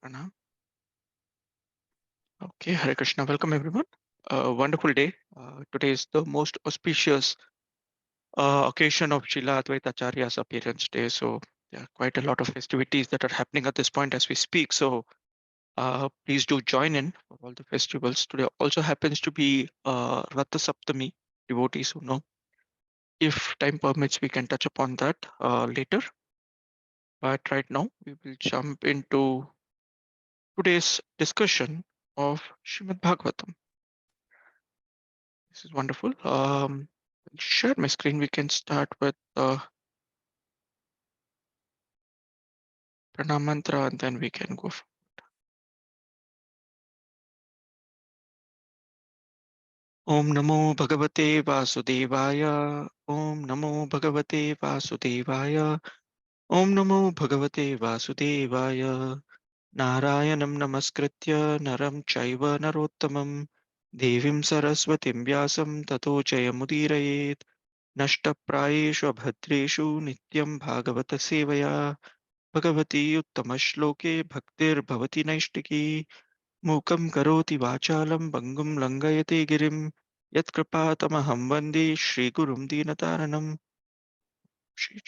Pranam. Okay, Hare Krishna. Welcome everyone. Wonderful day. Today is the most auspicious occasion of Srila Advaita Acharya's appearance day. So, there are quite a lot of festivities that are happening at this point as we speak. So, please do join in for all the festivals. Today also happens to be Ratha Saptami. Devotees who know. If time permits, we can touch upon that later. But right now, we will jump into today's discussion of Srimad Bhagavatam. This is wonderful. Share my screen. We can start with Pranam Mantra and then we can go. Om Namo Bhagavate Vasudevaya. Om Namo Bhagavate Vasudevaya. Om Namo Bhagavate Vasudevaya. Narayanam Namaskritya Naram Chaiva Narottamam Devim Saraswatim Vyasam Tato Jayamudirayet Nashtaprayeshu Bhadreshu Nityam Bhagavata Sevaya Bhagwati उत्तमश्लोके भक्तिर्भवति नैष्टिकी मूकं करोति वाचालं भङ्गुं लङ्घयते गिरिं यत्कृपातमहं वन्दे श्रीगुरुं दीनतारणं Shri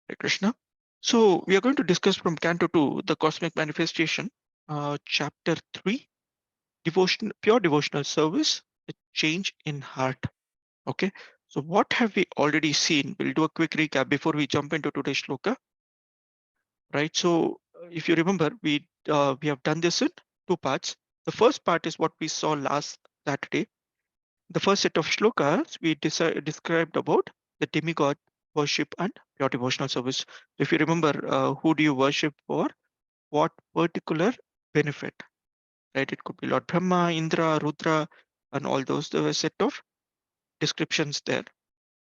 Hare Krishna. So we are going to discuss from Canto 2, the Cosmic Manifestation, Chapter 3, Pure Devotional Service, the Change in Heart. Okay, so what have we already seen? We'll do a quick recap before we jump into today's shloka. Right. So if you remember, we have done this in two parts. The first part is what we saw last Saturday. The first set of shlokas we described about the demigod worship and pure devotional service. If you remember, who do you worship for? What particular benefit? Right. It could be Lord Brahma, Indra, Rudra, and all those. There were a set of descriptions there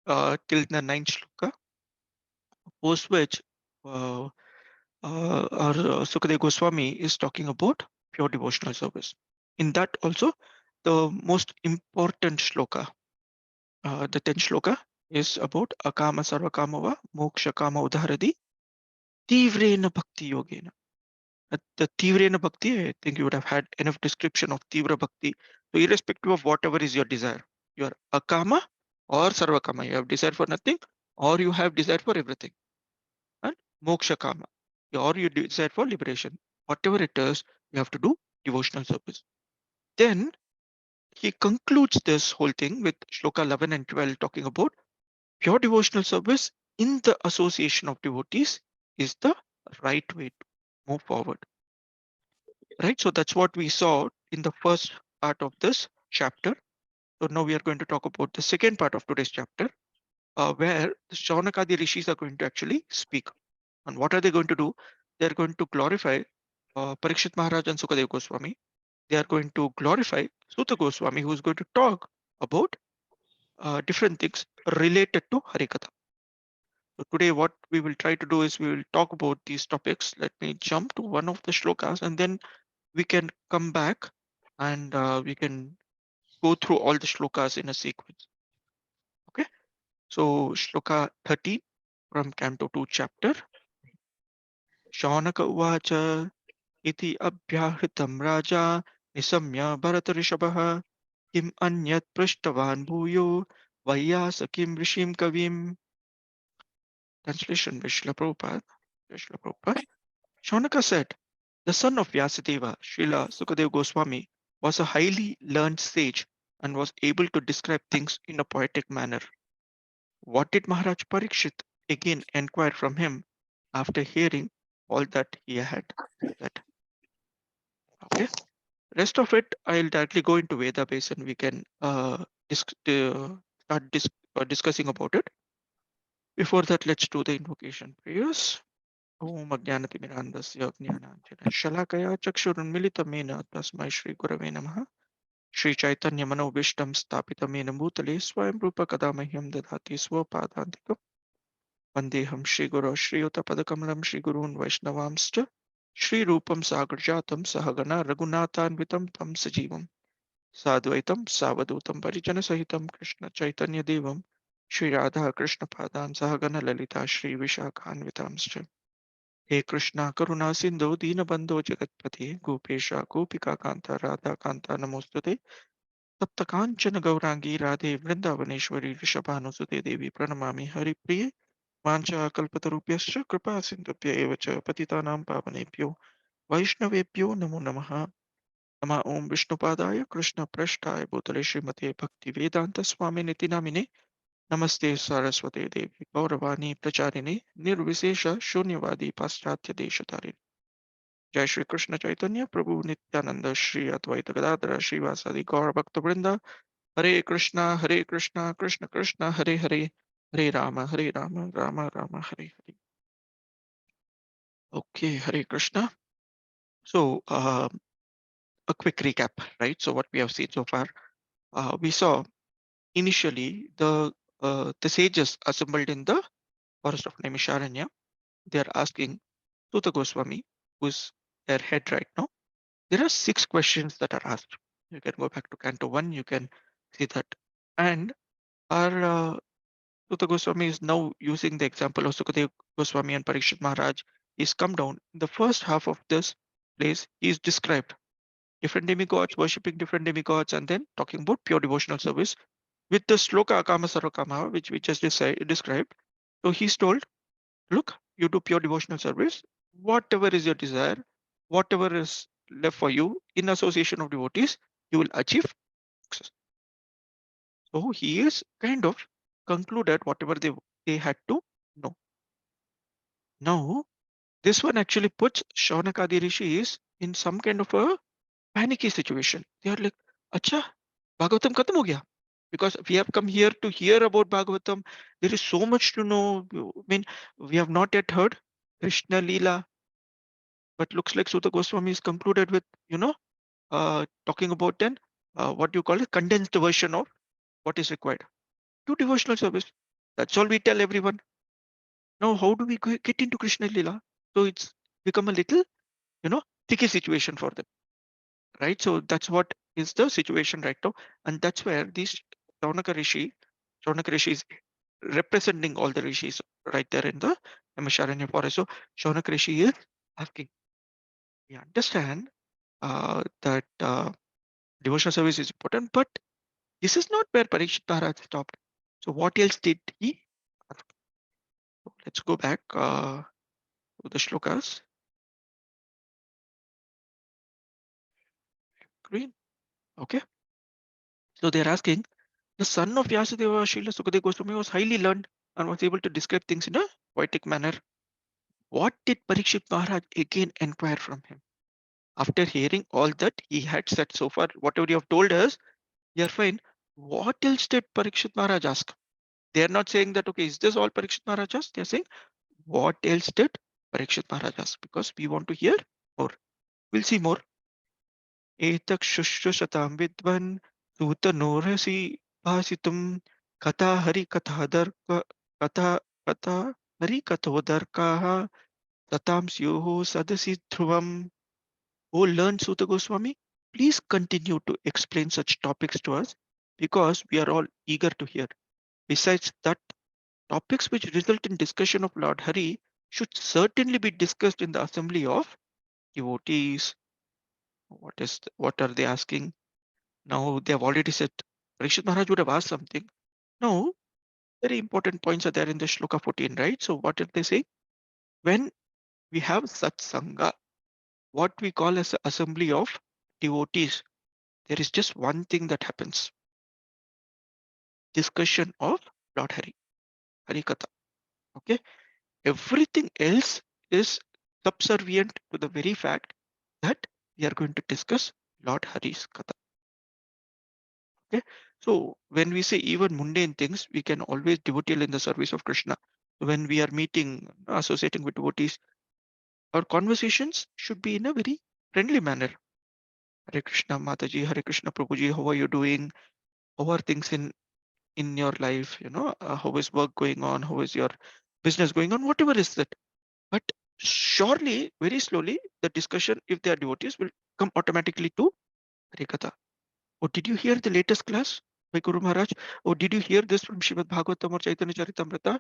till the ninth shloka. Post which uh, our Sukadev Goswami is talking about pure devotional service. In that also, the most important shloka, the 10th shloka, is about akama sarvakamava moksha kama udharadi tivrena bhakti yogena. The tivrena bhakti, I think you would have had enough description of tivra bhakti. So irrespective of whatever is your desire, you are akama or sarvakama, you have desire for nothing or you have desire for everything. And moksha kama, or you desire for liberation. Whatever it is, you have to do devotional service. Then he concludes this whole thing with shloka 11 and 12 talking about pure devotional service in the association of devotees is the right way to move forward. Right? So that's what we saw in the first part of this chapter. So now we are going to talk about the second part of today's chapter, where the Shaunakadi rishis are going to actually speak. And what are they going to do? They are going to glorify Parikshit Maharaj and Sukadev Goswami. They are going to glorify Suta Goswami, who is going to talk about different things related to Harikatha. So today, what we will try to do is we will talk about these topics. Let me jump to one of the shlokas, and then we can come back and we can go through all the shlokas in a sequence. Okay. So shloka 13 from Canto 2 chapter. Shaunaka Uvacha इति अभ्याहृतं राजा निशम्य भरतऋषभः किम् अन्यत् पृष्टवान् भूयो वैयासकीं ऋषिं कविम्. Translation by Srila Prabhupada. Srila Prabhupada. Shaunaka said, the son of Vyasadeva, Srila Sukadev Goswami, was a highly learned sage and was able to describe things in a poetic manner. What did Maharaj Parikshit again inquire from him after hearing all that he had said? Okay. Rest of it, I'll directly go into Veda base and we can start discussing about it. Before that, let's do the invocation prayers. Om Ajnanatimirandasya Jnananjana Shalakaya Chakshurunmilitamena Tasmai Shri Gurave Namaha Shri Chaitanya Manobishtam Stapitamena Bhutale Swayam Rupa Kadamahyam Dadhati Swapadantikam Vandeham Shri Guru Shri Utapadakamlam Shri Gurun Vaishnavamscha Shri Rupam Sagarjatam Sahagana Raghunathanvitam Tam Sajivam Sadvaitam Savadutam Parijana Sahitam Krishna Chaitanya Devam Shri Radha Krishna Padan Sahagana Lalita Shri Vishakhanvitamscha. हे कृष्णा करुणा सिंधु दीनबंधो जगत्पते गोपेश गोपिका कांता राधा कांता नमोस्तुते तप्त कांचन गौरांगी राधे वृंदावनेश्वरी वृषभानुसुते देवी प्रणमामि हरिप्रिये वाञ्छाकल्पतरुभ्यश्च कृपा सिन्धुभ्य एव च पतितानां पावनेभ्यो वैष्णवेभ्यो नमो नमः नमः ओम विष्णुपादाय कृष्णप्रेष्ठाय भूतले श्रीमते भक्तिवेदान्त स्वामिनिति नामिने नमस्ते सरस्वते देवी गौरवाणी प्रचारिणे निर्विशेष शून्यवादी पाश्चात्य देशतारिणे जय श्री कृष्ण चैतन्य प्रभु नित्यानंद श्री अद्वैत गदाधर श्रीवासादि गौर भक्त वृंदा हरे Krishna Krishna Krishna Hare Hare Hare Ram Ram Ram Hare Hare okay hare krishna so a quick recap, right? So what we have seen so far, we saw initially the sages assembled in the forest of Naimisharanya. They are asking Suta Goswami, who's their head right now. There are six questions that are asked. You can go back to Canto 1, you can see that. And our Suta Goswami is now using the example of Sukadev Goswami and Parikshit Maharaj. He's come down. In the first half of this place, he is described different demigods, worshipping different demigods, and then talking about pure devotional service with the sloka Akama Sarvakama, which we just described. So he's told, look, you do pure devotional service, whatever is your desire, whatever is left for you in association of devotees, you will achieve success. So he is kind of concluded whatever they had to know. Now, this one actually puts Shaunakadi rishis in some kind of a panicky situation. They are like, Acha, Bhagavatam khatam ho gaya. Because we have come here to hear about Bhagavatam. There is so much to know. I mean, we have not yet heard Krishna Leela, but looks like Sutta Goswami is concluded with, talking about then what you call a condensed version of what is required. Do devotional service. That's all we tell everyone. Now, how do we get into Krishna Leela? So it's become a little, tricky situation for them, right? So that's what is the situation right now. And that's where this Shaunaka Rishi, Shaunaka Rishi is representing all the rishis right there in the Naimisharanya forest. So Shaunaka Rishi is asking, we understand that devotional service is important, but this is not where Parikshit Maharaj stopped. So what else did he ask? So let's go back to the shlokas. Green. Okay. So they're asking, the son of Vyasadeva, Srila Sukadeva Goswami, was highly learned and was able to describe things in a poetic manner. What did Parikshit Maharaj again inquire from him? After hearing all that he had said so far, whatever you have told us, we are fine. What else did Parikshit Maharaj ask? They are not saying that, okay, is this all Parikshit Maharaj asked? They are saying, what else did Parikshit Maharaj ask? Because we want to hear more. We'll see more. एतत् शुश्रूषतां विद्वन् सूतनोरसि भासितुं कथा हरिकथादर्क कथा कथा हरिकथोदर्काः सतां स्युः सदसि ध्रुवम्. O learned Suta Goswami, please continue to explain such topics to us because we are all eager to hear. Besides that, topics which result in discussion of Lord Hari should certainly be discussed in the assembly of devotees. What are they asking? Now they have already said Parikshit Maharaj would have asked something. No, very important points are there in the Shloka 14, right? So what did they say? When we have such Sangha, what we call as the assembly of devotees, there is just one thing that happens. Discussion of Lord Hari, Hari Katha. Okay. Everything else is subservient to the very fact that we are going to discuss Lord Hari's Katha. Okay. So when we say even mundane things, we can always devoteal in the service of Krishna. When we are meeting, associating with devotees, our conversations should be in a very friendly manner. Hare Krishna Mataji, Hare Krishna Prabhuji, how are you doing? How are things in your life? How is work going on? How is your business going on? Whatever is that. But surely, very slowly, the discussion, if they are devotees, will come automatically to Harikatha. Oh, did you hear the latest class by Guru Maharaj? Oh, did you hear this from Srimad Bhagavatam or Chaitanya Charitamrita?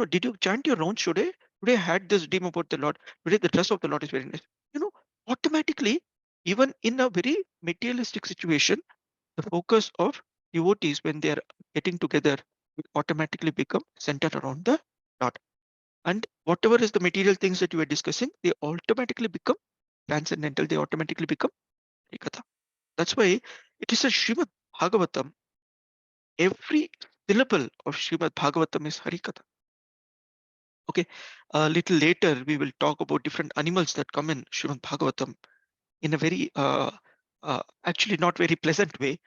Did you chant your rounds today? Today I had this dream about the Lord. Today the dress of the Lord is very nice. You know, automatically, even in a very materialistic situation, the focus of devotees when they are getting together will automatically become centered around the Lord. And whatever is the material things that you are discussing, they automatically become transcendental, they automatically become Harikatha. That's why it is a Srimad Bhagavatam. Every syllable of Srimad Bhagavatam is Harikatha. Okay. A little later, we will talk about different animals that come in Srimad Bhagavatam in a very, actually not very pleasant way.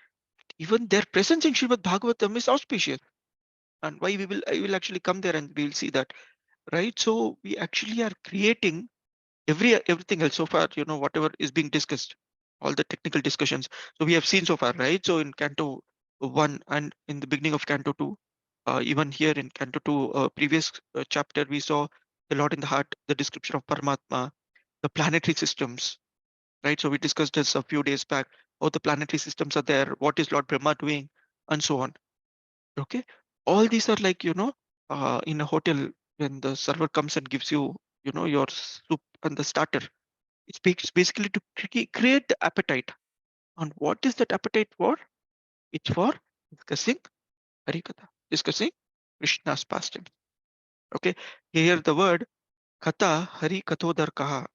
Even their presence in Srimad Bhagavatam is auspicious. And why I will actually come there and we will see that, right? So we actually are creating everything else so far, whatever is being discussed, all the technical discussions. So we have seen so far, right? So in Canto 1 and in the beginning of Canto 2, even here in Canto 2, previous chapter, we saw the Lord in the heart, the description of Paramatma, the planetary systems, right? So we discussed this a few days back, how the planetary systems are there, what is Lord Brahma doing, and so on. Okay. All these are like, in a hotel, when the server comes and gives you, your soup and the starter. It speaks basically to create the appetite. And what is that appetite for? It's for discussing Harikatha, discussing Krishna's pastime. Okay. Here the word Katha Hari Kathodar Kaha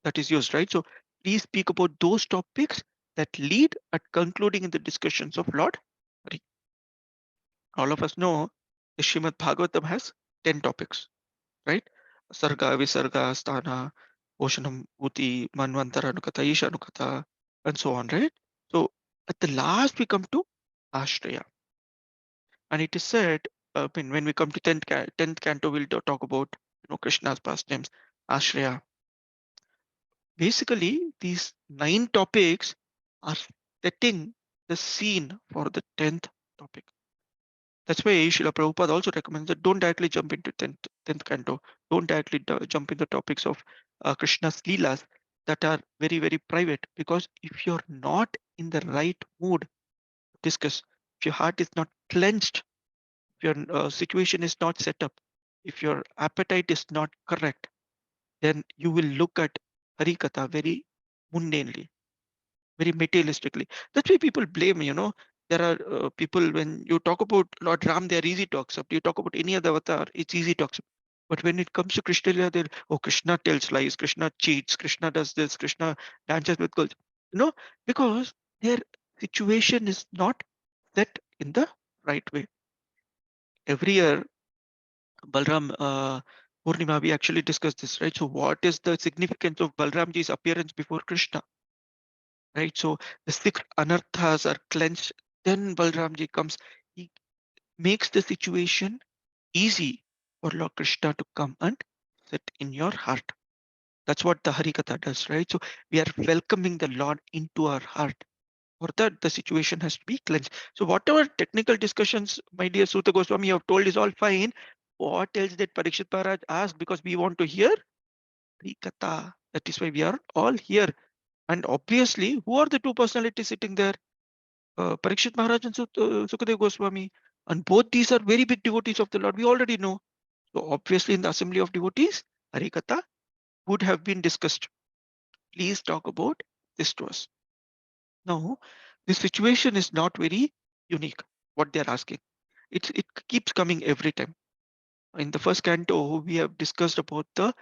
that is used, right? So please speak about those topics that lead at concluding in the discussions of Lord Hari. All of us know the Srimad Bhagavatam has 10 topics, right? Sarga, Visarga, Sthana, Oshanam, Uti, Manvantara, Anukatha, Isha Anukatha, and so on, right? So at the last we come to Ashraya. And it is said, when we come to 10th canto, we'll talk about Krishna's pastimes, Ashraya. Basically, these 9 topics are setting the scene for the 10th topic. That's why Srila Prabhupada also recommends that don't directly jump into 10th canto. Don't directly jump in the topics of Krishna's Leelas that are very, very private. Because if you're not in the right mood to discuss, if your heart is not cleansed, if your situation is not set up, if your appetite is not correct, then you will look at Harikatha very mundanely, very materialistically. That's why people blame, there are people when you talk about Lord Ram, they are easy to accept. You talk about any other avatar, it's easy to accept. But when it comes to Krishna, they're, oh, Krishna tells lies, Krishna cheats, Krishna does this, Krishna dances with girls. Because their situation is not set in the right way. Every year, Balram Purnima, we actually discussed this, right? So what is the significance of Balramji's appearance before Krishna? Right? So the 6 anarthas are cleansed. Then Balramji comes. He makes the situation easy for Lord Krishna to come and sit in your heart. That's what the Harikatha does, right? So we are welcoming the Lord into our heart. For that, the situation has to be cleansed. So whatever technical discussions, my dear Sutta Goswami, you have told is all fine. What else did Parikshit Maharaj ask? Because we want to hear Harikatha. That is why we are all here. And obviously, who are the 2 personalities sitting there? Parikshit Maharaj and Sukadev Goswami. And both these are very big devotees of the Lord. We already know. So obviously in the assembly of devotees, Harikatha would have been discussed. Please talk about this to us. Now, this situation is not very unique, what they're asking. It keeps coming every time. In the first canto, we have discussed about the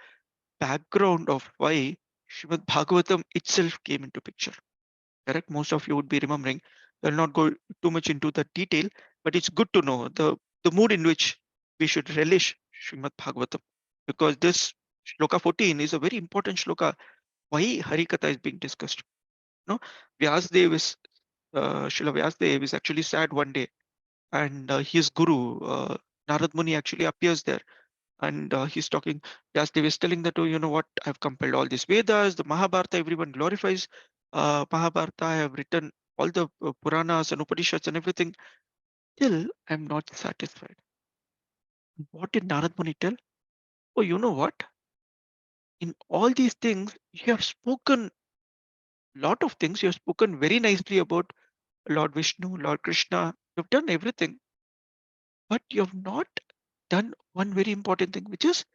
background of why Srimad Bhagavatam itself came into picture. Correct? Most of you would be remembering. I'll not go too much into the detail, but it's good to know the mood in which we should relish Srimad Bhagavatam. Because this shloka 14 is a very important shloka. Why Harikatha is being discussed. No, Vyasdev is Srila Vyasdev is actually sad one day, and his guru Narad Muni actually appears there, and he's talking. Vyasdev is telling that, oh, you know what? I've compiled all these Vedas, the Mahabharata. Everyone glorifies Mahabharata. I have written all the Puranas and Upanishads and everything. Still, I'm not satisfied. What did Narad Muni tell? Oh, you know what? In all these things, you have spoken lot of things. You have spoken very nicely about Lord Vishnu, Lord Krishna. You've done everything, but you have not done one very important thing, which is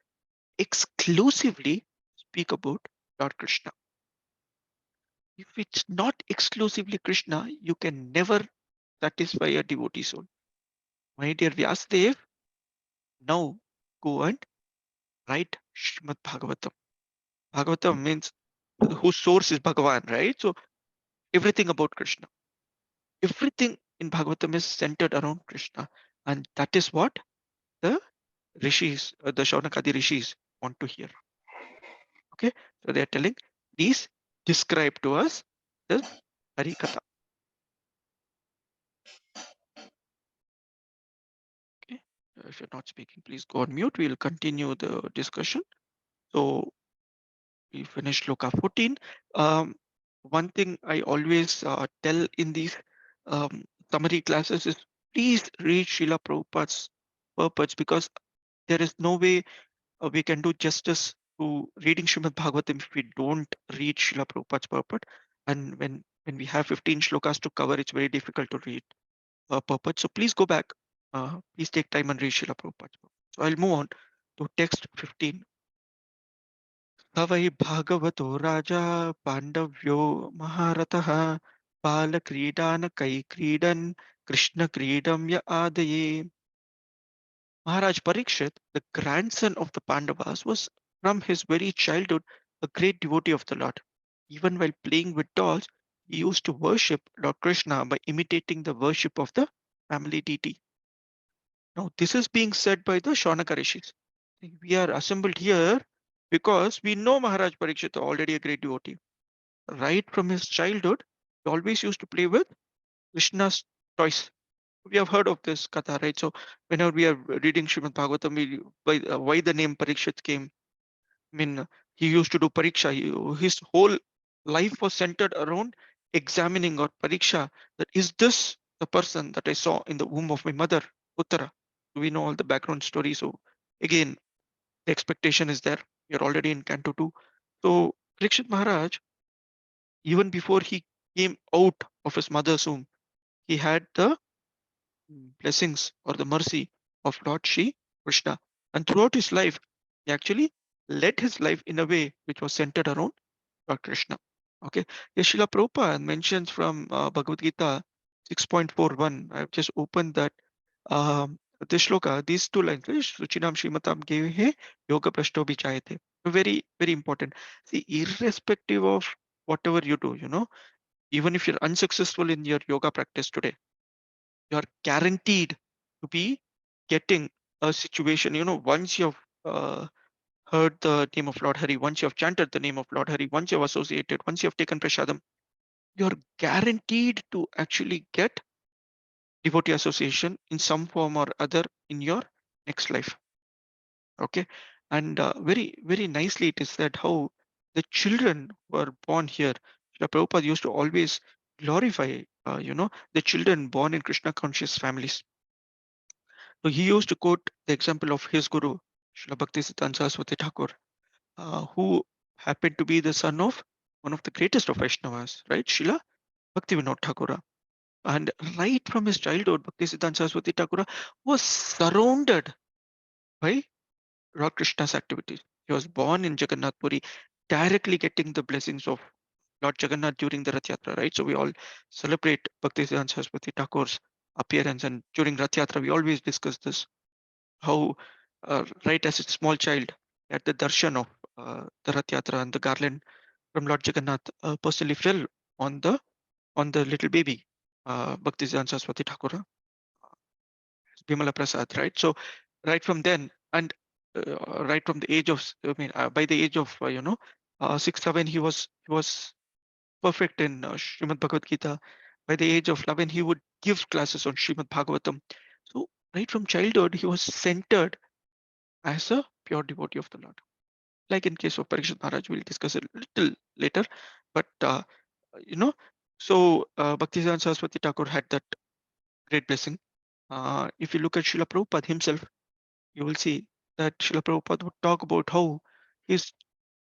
exclusively speak about Lord Krishna. If it's not exclusively Krishna, you can never satisfy a devotee soul. My dear Vyasdev, now go and write Srimad Bhagavatam. Bhagavatam means whose source is Bhagavan, right? So everything about Krishna. Everything in Bhagavatam is centered around Krishna. And that is what the rishis, the Shaunakadi rishis want to hear. Okay. So they are telling, please describe to us the Harikatha. Okay. If you're not speaking, please go on mute. We'll continue the discussion. So we finished Loka 14. Um, One thing I always tell in these summary classes is please read Srila Prabhupada's purports, because there is no way we can do justice to reading Srimad Bhagavatam if we don't read Srila Prabhupada's purport. And when we have 15 shlokas to cover, it's very difficult to read purport. So please go back. Please take time and read Srila Prabhupada's purport. So I'll move on to text 15. स वै भागवतो राजा पाण्डव्यो महारथः बालक्रीडानकैक्रीडन् कृष्णक्रीडं आदये. Maharaj Parikshit, the grandson of the Pandavas, was from his very childhood a great devotee of the Lord. Even while playing with dolls, he used to worship Lord Krishna by imitating the worship of the family deity. Now, this is being said by the Shaunaka rishis. We are assembled here because we know Maharaj Parikshit, already a great devotee. Right from his childhood, he always used to play with Krishna's toys. We have heard of this katha, right? So whenever we are reading Srimad Bhagavatam, why the name Parikshit came. I mean, he used to do pariksha. His whole life was centered around examining or pariksha. That is this the person that I saw in the womb of my mother, Uttara. We know all the background story. So again, the expectation is there. You're already in Canto 2. So Parikshit Maharaj, even before he came out of his mother's womb, he had the blessings or the mercy of Lord Shri Krishna. And throughout his life, he actually led his life in a way which was centered around Lord Krishna. Okay. Yashila Prabhupada mentions from Bhagavad Gita 6.41. I've just opened that. This shloka, these two lines, Suchinam Shrimatam Gehe Yoga Prashto Bichayate. Very, very important. See, irrespective of whatever you do, even if you're unsuccessful in your yoga practice today, you are guaranteed to be getting a situation, once you've heard the name of Lord Hari, once you have chanted the name of Lord Hari, once you have associated, once you have taken prasadam, you're guaranteed to actually get devotee association in some form or other in your next life. Okay. And very, very nicely it is said how the children who are born here, Srila Prabhupada used to always glorify, the children born in Krishna conscious families. So he used to quote the example of his guru, Srila Bhaktisiddhanta Saraswati Thakur, who happened to be the son of one of the greatest of Vaishnavas, right? Srila Bhaktivinoda Thakura. And right from his childhood, Bhaktisiddhanta Saraswati Thakura was surrounded by Lord Krishna's activities. He was born in Jagannath Puri, directly getting the blessings of Lord Jagannath during the Rath Yatra, right? So we all celebrate Bhaktisiddhanta Saraswati Thakur's appearance, and during Rath Yatra, we always discuss this, how right as a small child at the darshan of the Rath Yatra and the garland from Lord Jagannath personally fell on the little baby, Bhaktisiddhanta Saraswati Thakura, Bimala Prasad, right? So right from then, and right from the age of, by the age of 6, 7, he was perfect in Srimad Bhagavad Gita. By the age of 11, he would give classes on Srimad Bhagavatam. So right from childhood, he was centered as a pure devotee of the Lord. Like in case of Parikshit Maharaj, we'll discuss it a little later. But you know, so Bhaktisiddhanta Saraswati Thakur had that great blessing. If you look at Srila Prabhupada himself, you will see that Srila Prabhupada would talk about how his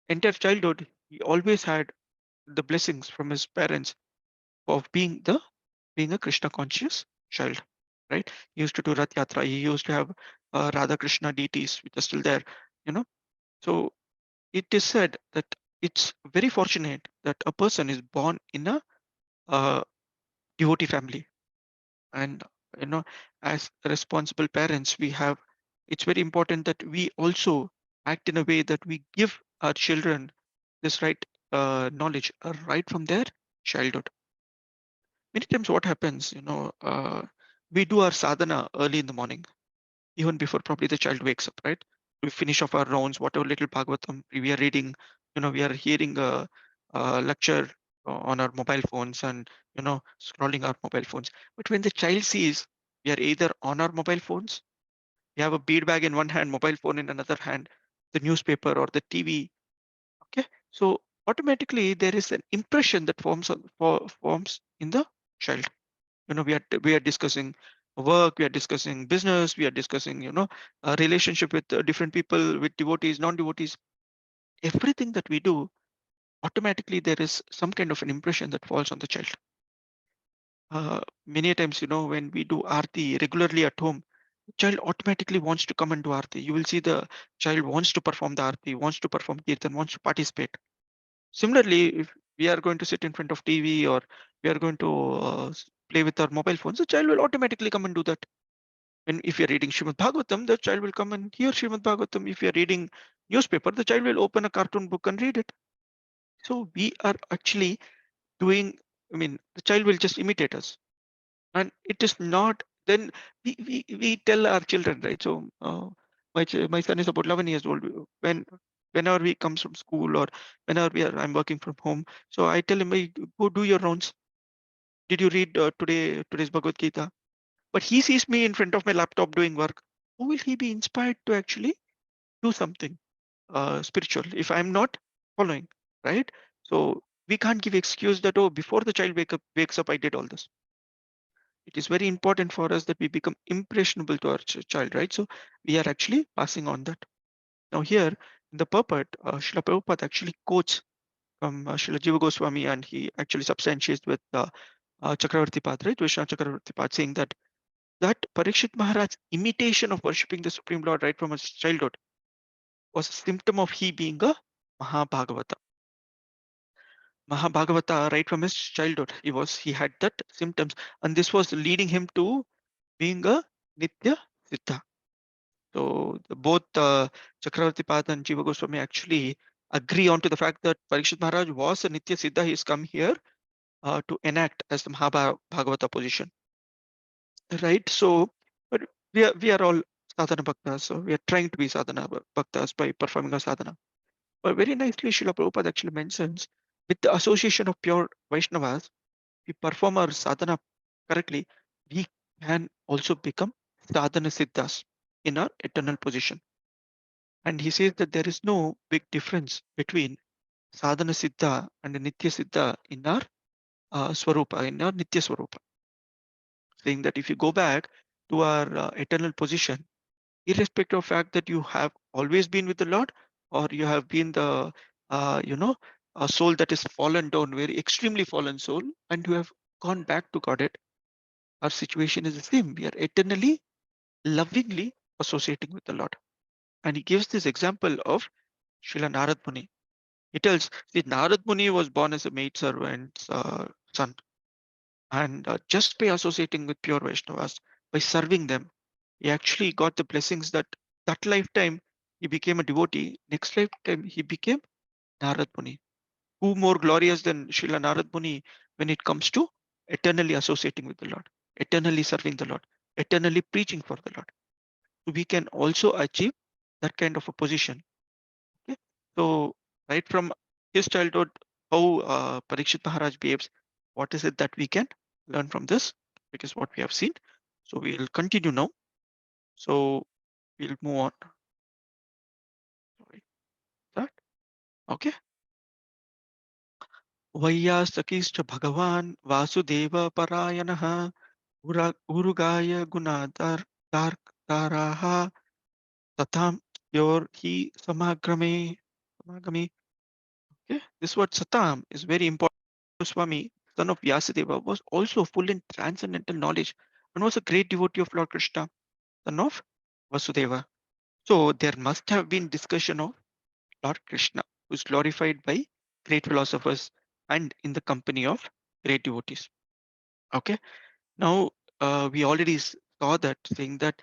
entire childhood he always had the blessings from his parents of being a Krishna conscious child. Right? He used to do Rath Yatra. He used to have Radha Krishna deities which are still there. You know, So it is said that it's very fortunate that a person is born in a uh, devotee family. And you know, as responsible parents, we have, it's very important that we also act in a way that we give our children this right knowledge right from their childhood. Many times what happens, we do our sadhana early in the morning, even before probably the child wakes up, right? We finish off our rounds, whatever little Bhagavatam we are reading, we are hearing a lecture on our mobile phones and, scrolling our mobile phones. But when the child sees we are either on our mobile phones, we have a bead bag in one hand, mobile phone in another hand, the newspaper or the TV, okay? So automatically there is an impression that forms in the child. We are discussing work, we are discussing business, we are discussing a relationship with different people, with devotees, non-devotees. Everything that we do, automatically there is some kind of an impression that falls on the child. Many a times, when we do aarti regularly at home, the child automatically wants to come and do aarti. You will see the child wants to perform the aarti, wants to perform kirtan, wants to participate. Similarly, if we are going to sit in front of TV, or we are going to play with our mobile phones, the child will automatically come and do that. And if you're reading Srimad Bhagavatam, the child will come and hear Srimad Bhagavatam. If you're reading newspaper, the child will open a cartoon book and read it. So we are actually doing, the child will just imitate us. And it is not, then we tell our children, right? So my son is about 11 years old. Whenever he comes from school, or whenever I'm working from home, so I tell him, "Hey, go do your rounds. Did you read today's Bhagavad Gita?" But he sees me in front of my laptop doing work. How will he be inspired to actually do something spiritual if I'm not following, right? So we can't give excuse that, oh, before the child wakes up, I did all this. It is very important for us that we become impressionable to our child, right? So we are actually passing on that. Now here in the purport, Srila Prabhupada actually quotes from Srila Jiva Goswami, and he actually substantiates with Chakravarti Pad, right? Vishnu Chakravarti Pad, saying that Parikshit Maharaj's imitation of worshipping the Supreme Lord right from his childhood was a symptom of he being a Mahabhagavata. Mahabhagavata right from his childhood. He had that symptoms, and this was leading him to being a Nitya Siddha. So both Chakravarti Pad and Jiva Goswami actually agree on to the fact that Parikshit Maharaj was a Nitya Siddha. He's come here to enact as the Mahabhagavata position, right? So, but we are all sadhana bhaktas, so we are trying to be sadhana bhaktas by performing our sadhana. But very nicely, Srila Prabhupada actually mentions, with the association of pure Vaishnavas, we perform our sadhana correctly, we can also become sadhana siddhas in our eternal position. And he says that there is no big difference between sadhana siddha and nitya siddha in our swarupa, in our nitya swarupa. Saying that if you go back to our eternal position, irrespective of fact that you have always been with the Lord, or you have been the a soul that is fallen down, very extremely fallen soul, and you have gone back to Godhead, our situation is the same. We are eternally, lovingly associating with the Lord. And he gives this example of Srila Narad Muni. He tells, see, Narad Muni was born as a maid servant's son, and just by associating with pure Vaishnavas, by serving them, he actually got the blessings that lifetime he became a devotee. Next lifetime he became Narad Muni. Who more glorious than Srila Narad Muni when it comes to eternally associating with the Lord, eternally serving the Lord, eternally preaching for the Lord? So we can also achieve that kind of a position. Okay? So right from his childhood, how Parikshit Maharaj behaves, what is it that we can learn from this? Because what we have seen. So we'll continue now. So we'll move on. Sorry, that. Okay. Vaiyasakishcha Bhagavan Vasudeva Parayanah Urugaya Gunadar Daraha Satam Yor Hi Samagami. Okay. This word Satam is very important. Swami, son of Vyasadeva, was also full in transcendental knowledge and was a great devotee of Lord Krishna, son of Vasudeva. So there must have been discussion of Lord Krishna, who is glorified by great philosophers and in the company of great devotees. Okay, now we already saw that saying that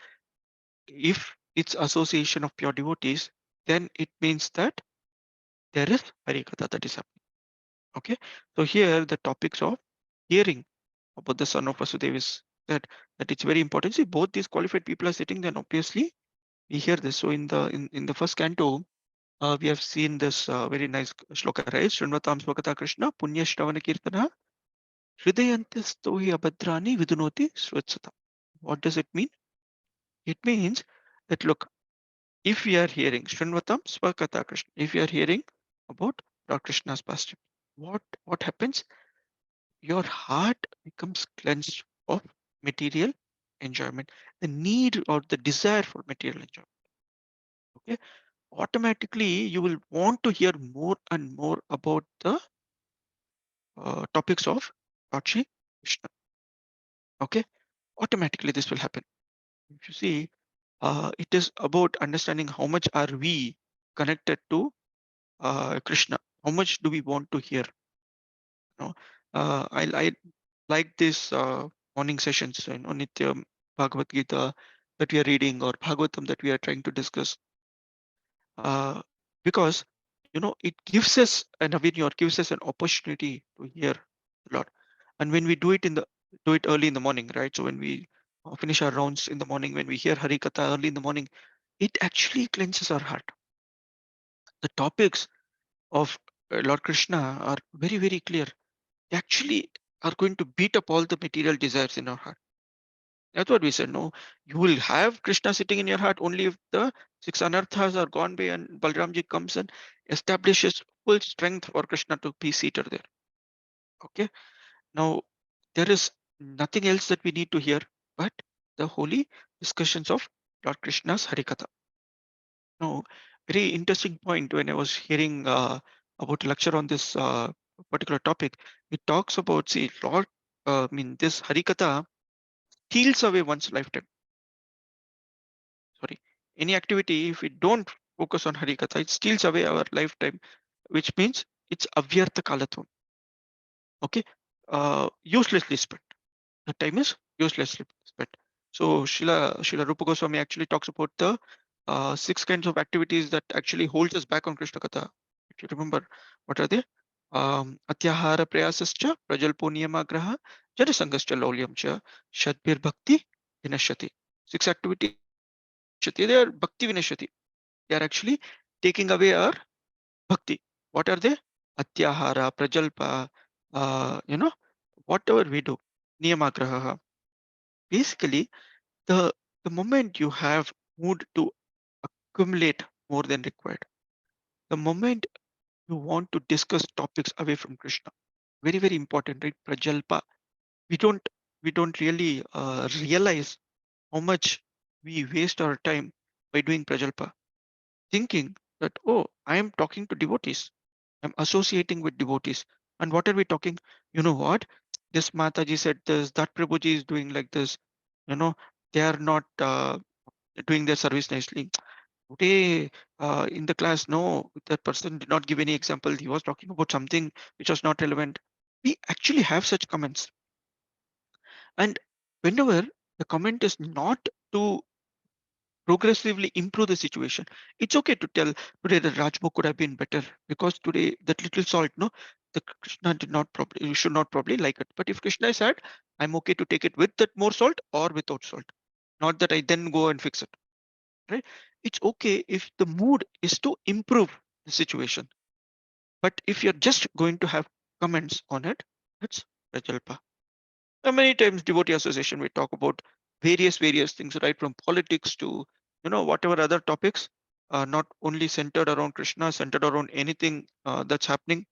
if it's association of pure devotees, then it means that there is Harikatha that is happening. Okay, so here the topics of hearing about the son of Vasudeva is that it's very important. See, both these qualified people are sitting, then obviously we hear this. So in the first canto, we have seen this very nice shloka, right? Shrunvatam Swakata Krishna, Punya Shravana Kirtana, Hridayantasto hi abhadrani vidunoti swatsata. What does it mean? It means that look, if we are hearing Srinvatam Swakatha Krishna, if you are hearing about Lord Krishna's pastime, what happens? Your heart becomes cleansed of material enjoyment, the need or the desire for material enjoyment. Okay, automatically you will want to hear more and more about the topics of Lord Shri Krishna. Okay, automatically this will happen. If you see, it is about understanding how much are we connected to Krishna. How much do we want to hear? You know, I like this morning sessions, Nityam Bhagavad Gita that we are reading or Bhagavatam that we are trying to discuss, because it gives us an avenue or gives us an opportunity to hear a lot. And when we do it early in the morning, right? So when we finish our rounds in the morning, when we hear Hari Katha early in the morning, it actually cleanses our heart. The topics of Lord Krishna are very, very clear. They actually are going to beat up all the material desires in our heart. That's what we said. No, you will have Krishna sitting in your heart only if the six anarthas are gone by and Balramji comes and establishes full strength for Krishna to be seated there. Okay. Now, there is nothing else that we need to hear but the holy discussions of Lord Krishna's Harikatha. Now, very interesting point when I was hearing about a lecture on this particular topic. It talks about, see, Lord, this Harikatha steals away one's lifetime. Sorry, any activity, if we don't focus on Harikatha, it steals away our lifetime, which means it's avyartha kalatvam. Okay, uselessly spent. The time is uselessly spent. So Srila Rupa Goswami actually talks about the six kinds of activities that actually holds us back on Krishna Katha. If you remember, what are they? Atyahara prayasascha, prajalpo niyamagraha, janasangascha laulyam cha, shadbir bhakti vinashati. Six activities are vinashati. They are bhakti vinashati. They are actually taking away our bhakti. What are they? Atyahara, prajalpa, whatever we do. Niyamagraha. Basically, the the moment you have mood to accumulate more than required, the moment you want to discuss topics away from Krishna, very very important, right? Prajalpa. We don't we don't really realize how much we waste our time by doing prajalpa, thinking that, oh, I am talking to devotees, I'm associating with devotees, and what are we talking? You know what? This Mataji said this, that Prabhuji is doing like this. You know, they are not doing their service nicely. Today, in the class, no, that person did not give any example. He was talking about something which was not relevant. We actually have such comments. And whenever the comment is not to progressively improve the situation, it's okay to tell today the Rajbhog could have been better because today that little salt, no, the Krishna did not probably, you should not probably like it. But if Krishna said, I'm okay to take it with that more salt or without salt, not that I then go and fix it, right? It's okay if the mood is to improve the situation. But if you're just going to have comments on it, that's Rajalpa. Many times devotee association, we talk about various things, right? From politics to, whatever other topics, not only centered around Krishna, centered around anything that's happening.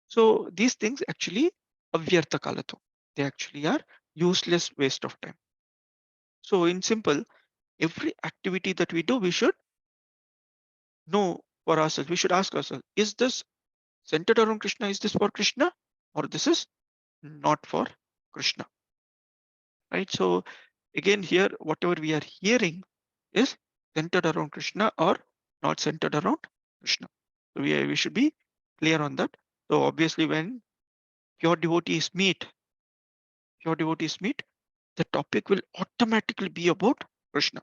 So these things actually avyartha kalato. They actually are useless waste of time. So in simple, every activity that we do, we should know for ourselves. We should ask ourselves, is this centered around Krishna? Is this for Krishna? Or this is not for Krishna? Right? So again, here, whatever we are hearing is centered around Krishna or not centered around Krishna. So we should be clear on that. So obviously, when pure devotees meet, pure devotees meet, the topic will automatically be about Krishna.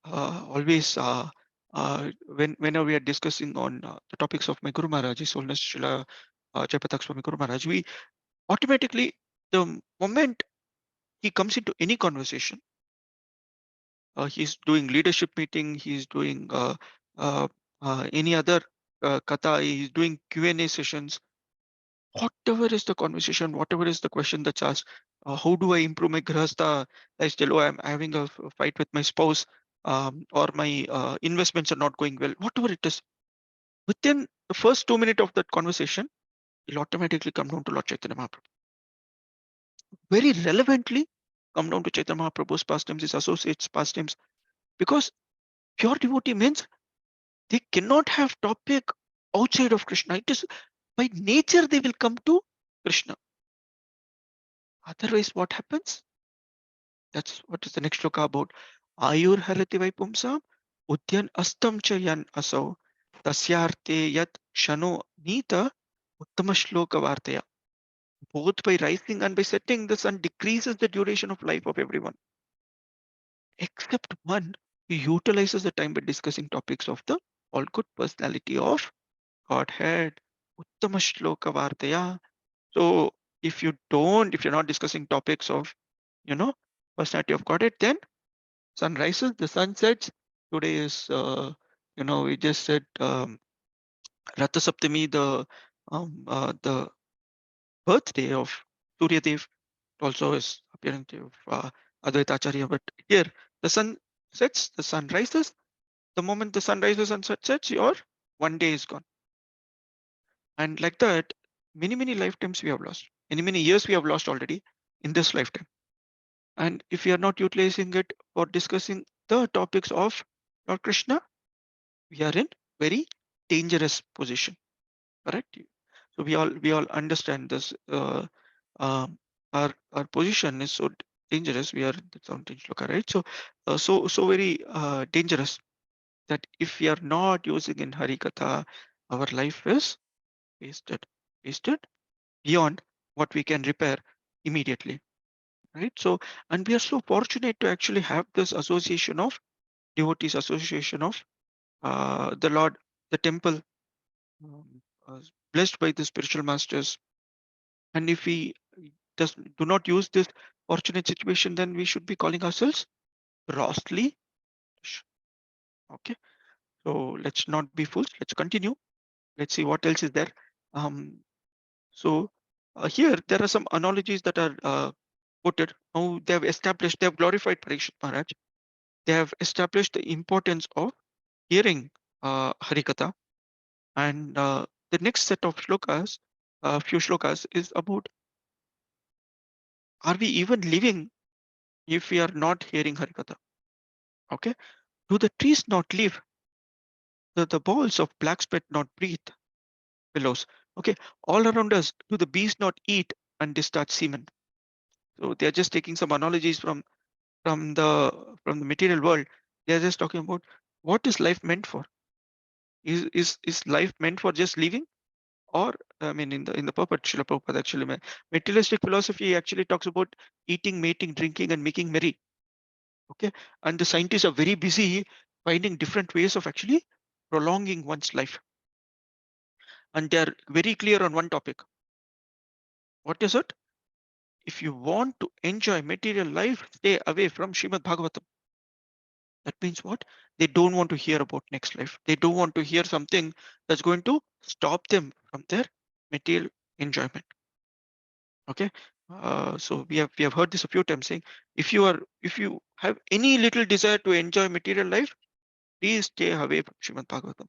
Always, whenever we are discussing on the topics of my Guru Maharaj, His Holiness Srila Jayapatak Swami Guru Maharaj, we automatically, the moment he comes into any conversation, he's doing leadership meeting, he's doing uh, any other katha, he's doing Q&A sessions, whatever is the conversation, whatever is the question that's asked, how do I improve my grahastha lifestyle? Oh, I'm having a fight with my spouse, or my investments are not going well, whatever it is. Within the first 2 minutes of that conversation, you'll automatically come down to Lord Chaitanya Mahaprabhu. Very relevantly, come down to Chaitanya Mahaprabhu's pastimes, his associates' pastimes, because pure devotee means they cannot have topic outside of Krishna. It is by nature they will come to Krishna. Otherwise, what happens? That's what is the next shloka about. Ayur harati vaipumsam udyan astam cha yan asau tasyarte yat shano nita uttama shloka vartaya. Both by rising and by setting, the sun decreases the duration of life of everyone, except one who utilizes the time by discussing topics of the all good personality of Godhead. Uttama shloka vartaya. So if you're not discussing topics of, you know, personality of Godhead, then sun rises, the sun sets. Today is, we just said Ratha Saptami, the birthday of Surya Dev, also is appearing to Advaita Acharya. But here, the sun sets, the sun rises. The moment the sun rises and sets, your one day is gone. And like that, many, many lifetimes we have lost. Many, many years we have lost already in this lifetime. And if we are not utilizing it for discussing the topics of Lord Krishna, we are in very dangerous position. Correct? So we all understand this. Our position is so dangerous. We are in the Sound Shloka, right? So very dangerous that if we are not using in Harikatha, our life is wasted, wasted beyond what we can repair immediately, right? So, and we are so fortunate to actually have this association of devotees, association of the Lord, the temple, um, uh, blessed by the spiritual masters. And if we do not use this fortunate situation, then we should be calling ourselves grossly. Okay, so let's not be fools. Let's continue. Let's see what else is there. Um, so here there are some analogies that are quoted. Now they have established, they have glorified Parikshit Maharaj. They have established the importance of hearing Harikatha. And the next set of shlokas, few shlokas, is about, are we even living if we are not hearing Harikatha? Okay. Do the trees not live? The balls of black spit not breathe? Billows. Okay. All around us, do the bees not eat and discharge semen? So they are just taking some analogies from the material world. They are just talking about what is life meant for? Is life meant for just living? Or I mean, in the purport, Srila Prabhupada actually, materialistic philosophy actually talks about eating, mating, drinking, and making merry. Okay, and the scientists are very busy finding different ways of actually prolonging one's life, and they are very clear on one topic. What is it? If you want to enjoy material life, stay away from Srimad Bhagavatam. That means what? They don't want to hear about next life. They don't want to hear something that's going to stop them from their material enjoyment. Okay. So we have heard this a few times, saying if you have any little desire to enjoy material life, please stay away from Srimad Bhagavatam.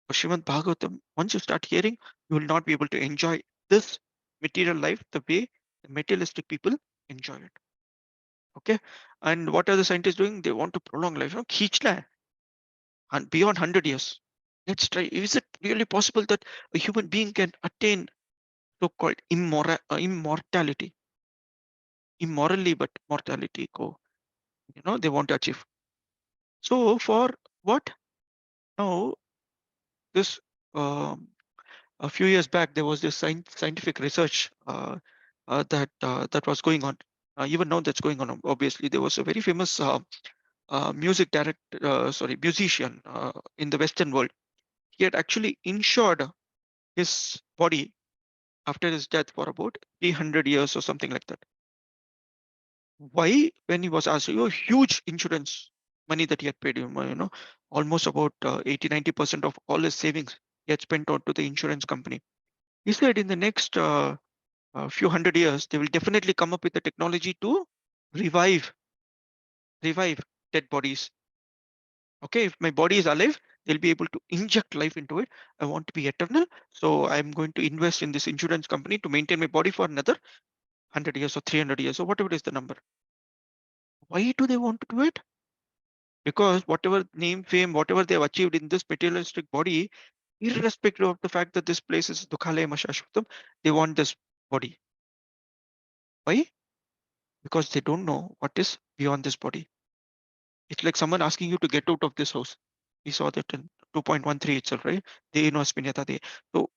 For Srimad Bhagavatam, once you start hearing, you will not be able to enjoy this material life the way the materialistic people enjoy it. Okay. And what are the scientists doing? They want to prolong life. Kheenchna hai, and beyond 100 years. Let's try. Is it really possible that a human being can attain so-called immortality? Immorally, but mortality go. They want to achieve. So for what? Now, this a few years back there was this scientific research that was going on. Even now that's going on. Obviously, there was a very famous musician in the Western world. He had actually insured his body after his death for about 300 years or something like that. Why? When he was asked, huge insurance money that he had paid him, almost about 80-90% of all his savings he had spent on to the insurance company. He said in the next few hundred years, they will definitely come up with the technology to revive, revive dead bodies. Okay, if my body is alive, they'll be able to inject life into it. I want to be eternal, so I'm going to invest in this insurance company to maintain my body for another 100 years or 300 years or whatever is the number. Why do they want to do it? Because whatever name, fame, whatever they have achieved in this materialistic body, irrespective of the fact that this place is Dukhalaya Mashashvatam, they want this body. Why? Because they don't know what is beyond this body. It's like someone asking you to get out of this house. We saw that in 2.13 itself, right? They know Asminyata they. So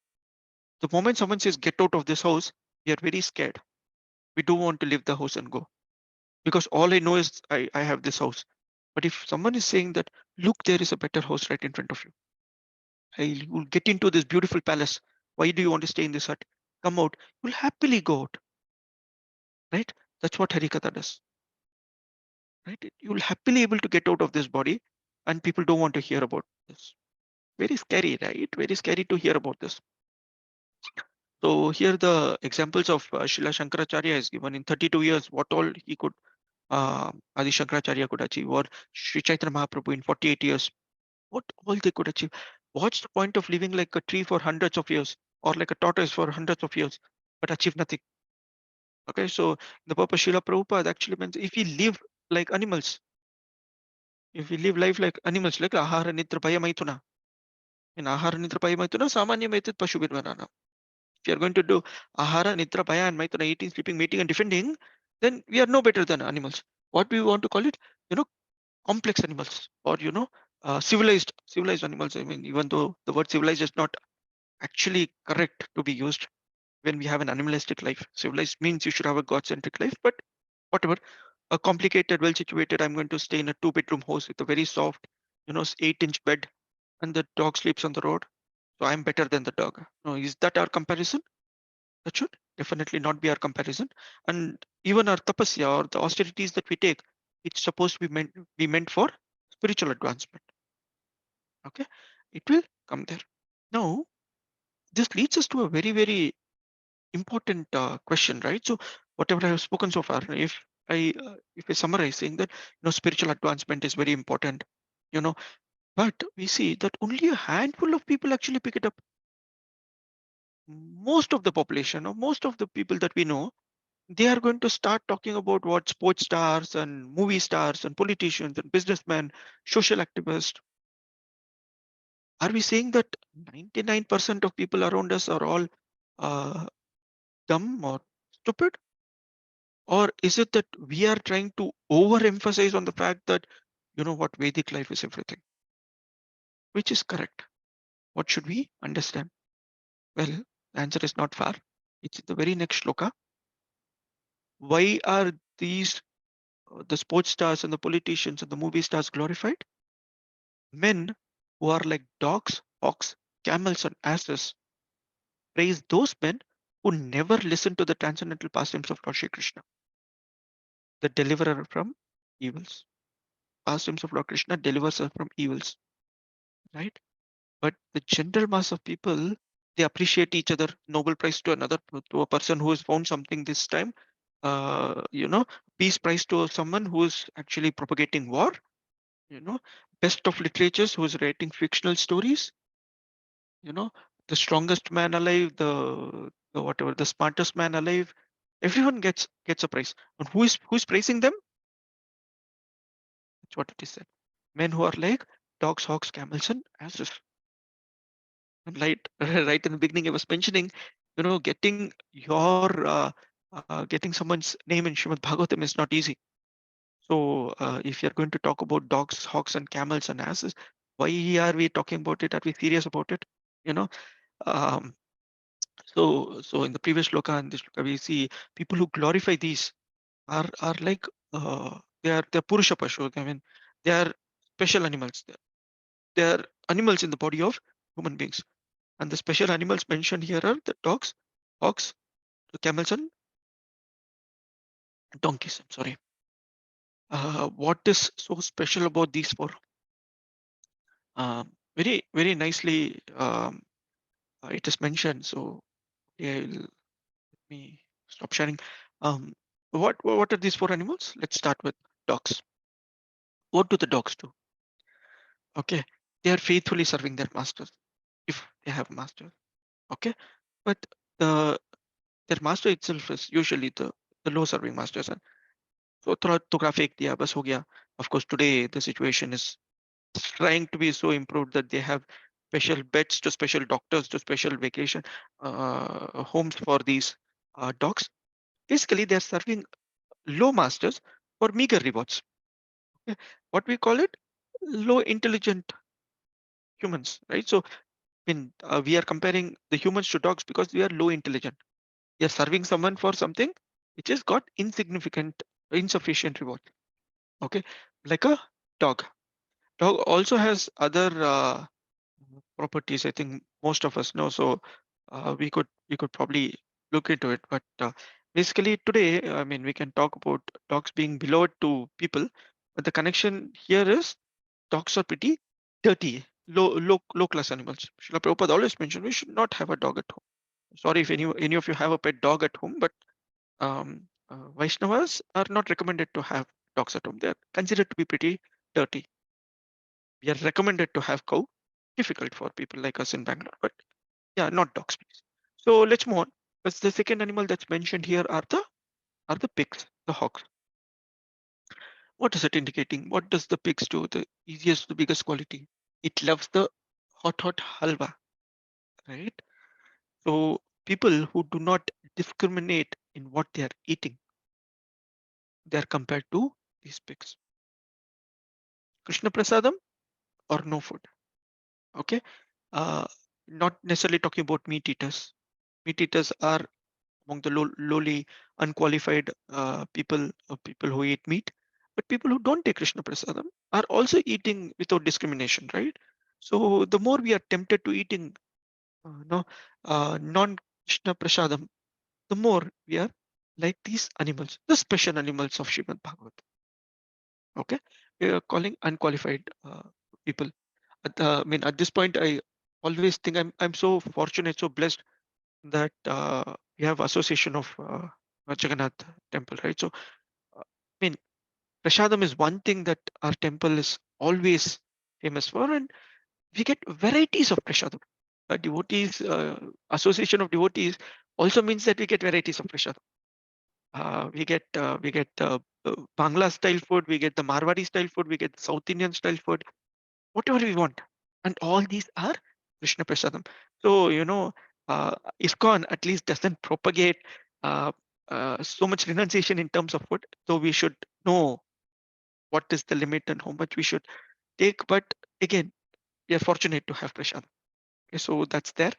the moment someone says get out of this house, we are very scared. We don't want to leave the house and go. Because all I know is I have this house. But if someone is saying that, look, there is a better house right in front of you. I will get into this beautiful palace. Why do you want to stay in this hut? Come out. You'll happily go out, right? That's what Harikatha does, right? You'll happily able to get out of this body, and people don't want to hear about this. Very scary, right? Very scary to hear about this. So here the examples of Srila Shankaracharya is given in 32 years, what all he could, Adi Shankaracharya could achieve, or Sri Chaitanya Mahaprabhu in 48 years, what all they could achieve. What's the point of living like a tree for hundreds of years or like a tortoise for hundreds of years, but achieve nothing? Okay, so the purpose Srila Prabhupada actually means if we live like animals, if we live life like animals, like Ahara Nitra Bhaya Maituna, in Ahara Nitra Bhaya Maituna, Samanya Maitit Pashubirvanana. If you are going to do Ahara Nitra Bhaya and Maituna, eating, sleeping, mating, and defending, then we are no better than animals. What we want to call it, you know, complex animals or civilized animals. I mean, even though the word civilized is not actually correct to be used when we have an animalistic life. Civilized means you should have a god-centric life, but whatever. A complicated, well situated, I'm going to stay in a two-bedroom house with a very soft, 8-inch bed, and the dog sleeps on the road. So I'm better than the dog. No, is that our comparison? That should definitely not be our comparison. And even our tapasya or the austerities that we take, it's supposed to be meant for spiritual advancement. Okay, it will come there. Now, this leads us to a very, very important question, right? So, whatever I have spoken so far, if I summarize saying that spiritual advancement is very important, you know, but we see that only a handful of people actually pick it up. Most of the population or most of the people that we know, they are going to start talking about what sports stars and movie stars and politicians and businessmen, social activists. Are we saying that 99% of people around us are all uh, dumb or stupid? Or is it that we are trying to overemphasize on the fact that, what, Vedic life is everything? Which is correct? What should we understand? Well, the answer is not far. It's in the very next shloka. Why are these the sports stars and the politicians and the movie stars glorified? Men who are like dogs, hawks, camels, and asses praise those men who never listen to the transcendental pastimes of Lord Shri Krishna, the deliverer from evils. Pastimes of Lord Krishna delivers us from evils, right? But the general mass of people, they appreciate each other. Nobel Prize to another, to a person who has found something this time. Uh, you know, Peace Prize to someone who is actually propagating war. You know, Best of literatures who is writing fictional stories. You know, the strongest man alive, the whatever, the smartest man alive. Everyone gets a prize. And who's praising them? That's what it is said. Men who are like dogs, hawks, camels, and asses. And right in the beginning, I was mentioning, getting someone's name in Srimad Bhagavatam is not easy. So if you're going to talk about dogs, hawks, and camels and asses, Why are we talking about it? Are we serious about it? You know, um, so in the previous shloka and this shloka, we see people who glorify these are like they're Purusha Pashu. I mean, they are special animals. They are animals in the body of human beings. And the special animals mentioned here are the dogs, ox, the camels, and donkeys. I'm sorry. What is so special about these four? Very nicely it is mentioned. So yeah, let me stop sharing. Um, what are these four animals? Let's start with dogs. What do the dogs do? Okay, they are faithfully serving their masters if they have masters. Okay, but the their master itself is usually the low serving masters. And so थोड़ा फेंक दिया बस हो गया. Of course, today the situation is trying to be so improved that they have special beds to special doctors to special vacation homes for these dogs. Basically, they're serving low masters for meager rewards. Okay? What we call it, low intelligent humans, right? So when we are comparing the humans to dogs because we are low intelligent, we are serving someone for something which has got insignificant, insufficient reward. Okay, like a dog. Dog also has other properties. I think most of us know. So we could probably look into it. But basically today, I mean, we can talk about dogs being beloved to people, but the connection here is dogs are pretty dirty, low class animals. Srila Prabhupada always mentioned we should not have a dog at home. Sorry if any of you have a pet dog at home, but Vaishnavas are not recommended to have dogs at home. They are considered to be pretty dirty. We are recommended to have cow. Difficult for people like us in Bangalore, but yeah, not dogs, please. So let's move on. Because the second animal that's mentioned here are the pigs, the hogs. What is it indicating? What does the pigs do? The easiest, the biggest quality. It loves the hot halwa, right? So people who do not discriminate in what they are eating, they are compared to these pigs. Krishna Prasadam or no food. Okay. Uh, Not necessarily talking about meat eaters. Meat eaters are among the lowly, unqualified people who eat meat. But people who don't take Krishna Prasadam are also eating without discrimination, right? So the more we are tempted to eating no, non-Krishna Prasadam, the more we are like these animals, the special animals of Srimad Bhagavad. Okay, we are calling unqualified people. I mean, at this point, I always think I'm so fortunate, so blessed that we have association of Jagannath temple, right? So, I mean, Prashadam is one thing that our temple is always famous for, and we get varieties of Prashadam. Devotees, association of devotees also means that we get varieties of Prashadam. We get Bangla style food, we get the Marwari style food, we get South Indian style food, whatever we want. And all these are Krishna Prasadam. So, ISKCON at least doesn't propagate uh, so much renunciation in terms of food. So we should know what is the limit and how much we should take. But again, we are fortunate to have Prasadam. Okay, so that's there.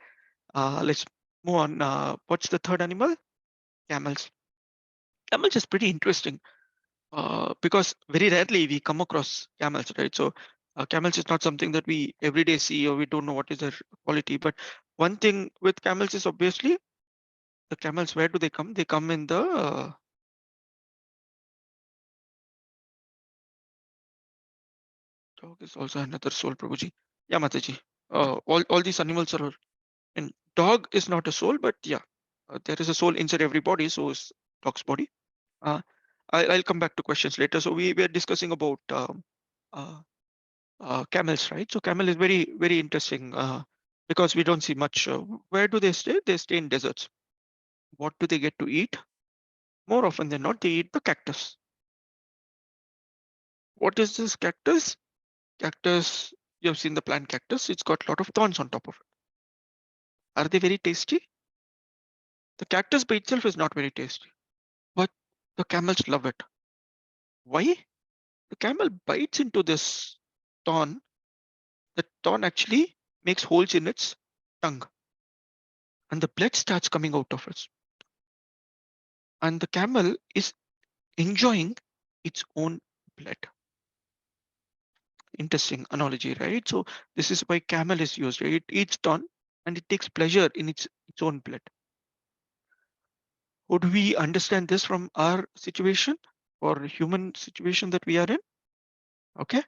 Let's move on. What's the third animal? Camels. Camels is pretty interesting because very rarely we come across camels, right? So camels is not something that we every day see or we don't know what is their quality. But one thing with camels is obviously the camels. Where do they come? They come in the dog is also another soul, Prabhuji. Yeah, Mataji. All these animals are and dog is not a soul, but yeah, there is a soul inside every body. So is dog's body. Uh, I'll come back to questions later. So we were discussing about uh, camels, right? So camel is very interesting because we don't see much. Where do they stay? They stay in deserts. What do they get to eat? More often than not, they eat the cactus. What is this cactus? Cactus, you have seen the plant cactus. It's got a lot of thorns on top of it. Are they very tasty? The cactus by itself is not very tasty, but the camels love it. Why? The camel bites into this thorn the thorn actually makes holes in its tongue, and the blood starts coming out of it. And the camel is enjoying its own blood. Interesting analogy, right? So this is why camel is used. Right? It eats thorn and it takes pleasure in its own blood. Would we understand this from our situation or human situation that we are in? Okay,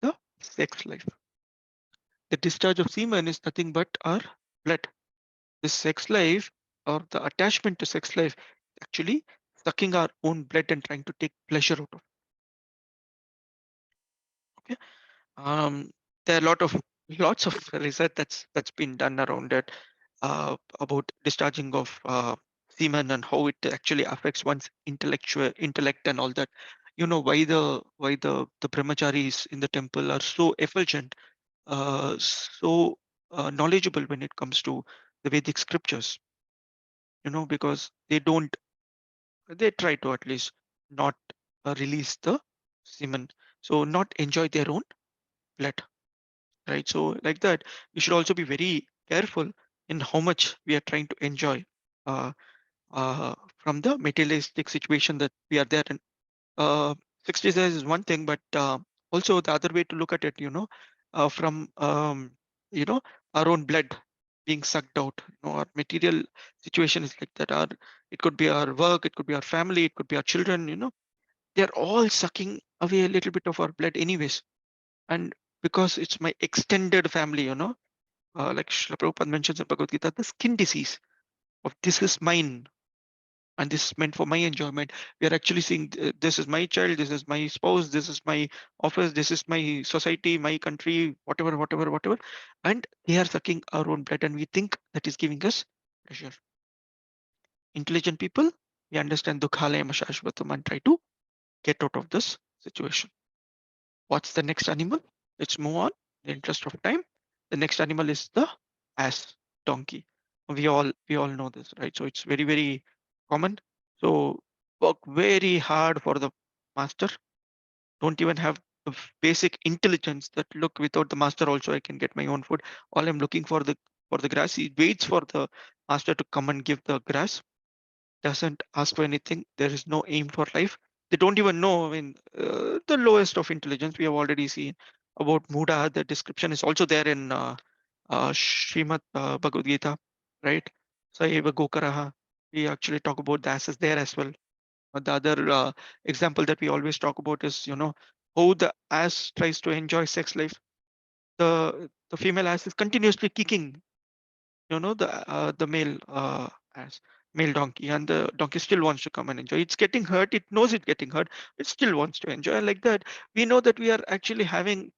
the sex life. The discharge of semen is nothing but our blood. The sex life or the attachment to sex life actually sucking our own blood and trying to take pleasure out of. Okay. Um, there are lots of research that's been done around it, about discharging of semen and how it actually affects one's intellectual intellect and all that. You know why the brahmacharis in the temple are so effulgent, so knowledgeable when it comes to the Vedic scriptures. Because they try to at least not release the semen, so not enjoy their own blood, right? So like that, we should also be very careful in how much we are trying to enjoy uh, from the materialistic situation that we are there in. Uh, 60 days is one thing, but also the other way to look at it, from you know our own blood being sucked out. Our material situation is like that. It could be our work, it could be our family, it could be our children. They're all sucking away a little bit of our blood, anyways. And because it's my extended family, like Srila Prabhupada mentions in Bhagavad Gita, the skin disease of this is mine and this is meant for my enjoyment. We are actually seeing this is my child, this is my spouse, this is my office, this is my society, my country, whatever, whatever, whatever. And they are sucking our own blood and we think that is giving us pleasure. Intelligent people, we understand Dukhalaya Shashvatam and try to get out of this situation. What's the next animal? Let's move on. In the interest of time, the next animal is the ass, donkey. We all know this, right? So it's very very common. So work very hard for the master. Don't even have the basic intelligence that look without the master also I can get my own food. All I'm looking for the grass. He waits for the master to come and give the grass, doesn't ask for anything. There is no aim for life. They don't even know. I mean, the lowest of intelligence we have already seen about Muda. The description is also there in Srimad Bhagavad Gita, right? Saiva Gokaraha. We actually talk about the asses there as well. The other example that we always talk about is, how the ass tries to enjoy sex life. The female ass is continuously kicking the male as male donkey, and the donkey still wants to come and enjoy. It's getting hurt, it knows it's getting hurt, it still wants to enjoy. Like that, we know that we are actually having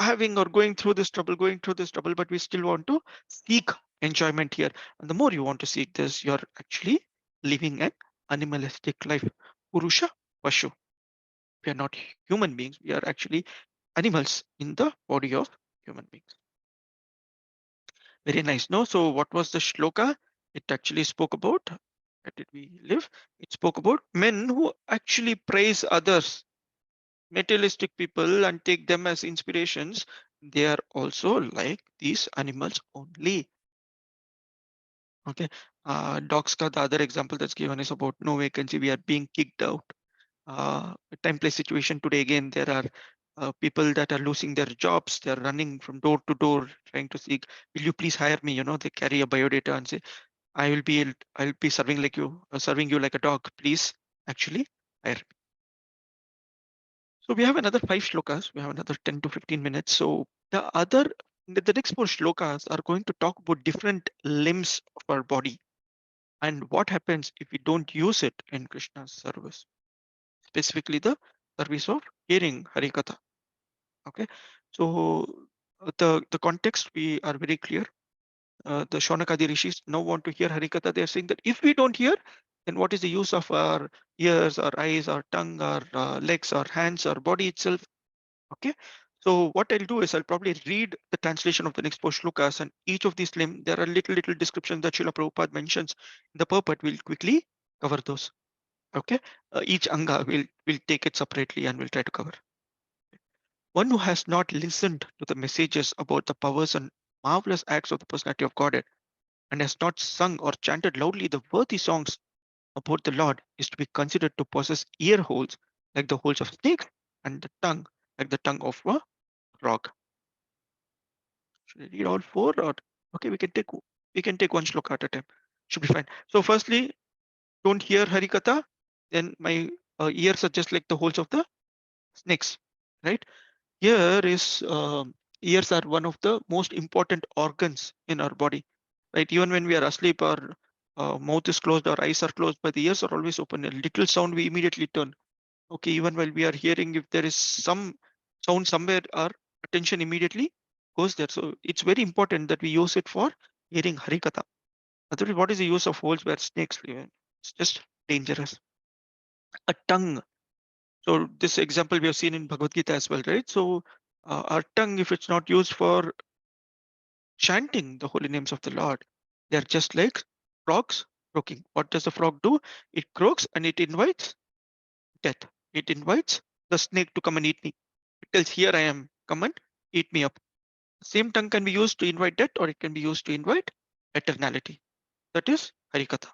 or going through this trouble, but we still want to seek enjoyment here. And the more you want to seek this, you're actually living an animalistic life. Purusha Pashu. We are not human beings, we are actually animals in the body of human beings. Very nice. No, so what was the shloka? It actually spoke about, where did we live? It spoke about men who actually praise others, materialistic people, and take them as inspirations. They are also like these animals only. Okay. Dogs ka, the other example that's given is about no vacancy. We are being kicked out. Time place situation today again, there are people that are losing their jobs. They're running from door to door trying to seek, will you please hire me? They carry a biodata and say, I'll be serving you like a dog. Please, actually, hire me. So we have another five shlokas. We have another 10 to 15 minutes. So the next four shlokas are going to talk about different limbs of our body and what happens if we don't use it in Krishna's service, specifically the service of hearing Harikatha. Okay. So the context we are very clear. The Shaunakadi rishis now want to hear Harikatha. They are saying that if we don't hear, then what is the use of our ears, our eyes, our tongue, our legs, our hands, our body itself? Okay. So what I'll do is I'll probably read the translation of the next four shlokas, and each of these limb, there are little descriptions that Srila Prabhupada mentions in the purport. We'll quickly cover those. Okay. Each anga will take it separately and we'll try to cover. one who has not listened to the messages about the powers and marvelous acts of the personality of Godhead, and has not sung or chanted loudly the worthy songs about the Lord, is to be considered to possess ear holes like the holes of snakes and the tongue like the tongue of a frog. Should I read all four, or okay, we can take one shloka at a time. Should be fine. So firstly, don't hear Harikatha, then my ears are just like the holes of the snakes, right? Here is ears are one of the most important organs in our body, right? Even when we are asleep, our mouth is closed, our eyes are closed, but the ears are always open. A little sound, we immediately turn. Okay, even while we are hearing, if there is some sound somewhere, our attention immediately goes there. So it's very important that we use it for hearing Harikatha. Otherwise, what is the use of holes where snakes live? It's just dangerous. A tongue. So this example we have seen in Bhagavad Gita as well, right? So our tongue, if it's not used for chanting the holy names of the Lord, they're just like frogs croaking. What does the frog do? It croaks and it invites death. It invites the snake to come and eat me. It tells, here I am, come and eat me up. The same tongue can be used to invite death, or it can be used to invite eternality. That is Harikatha,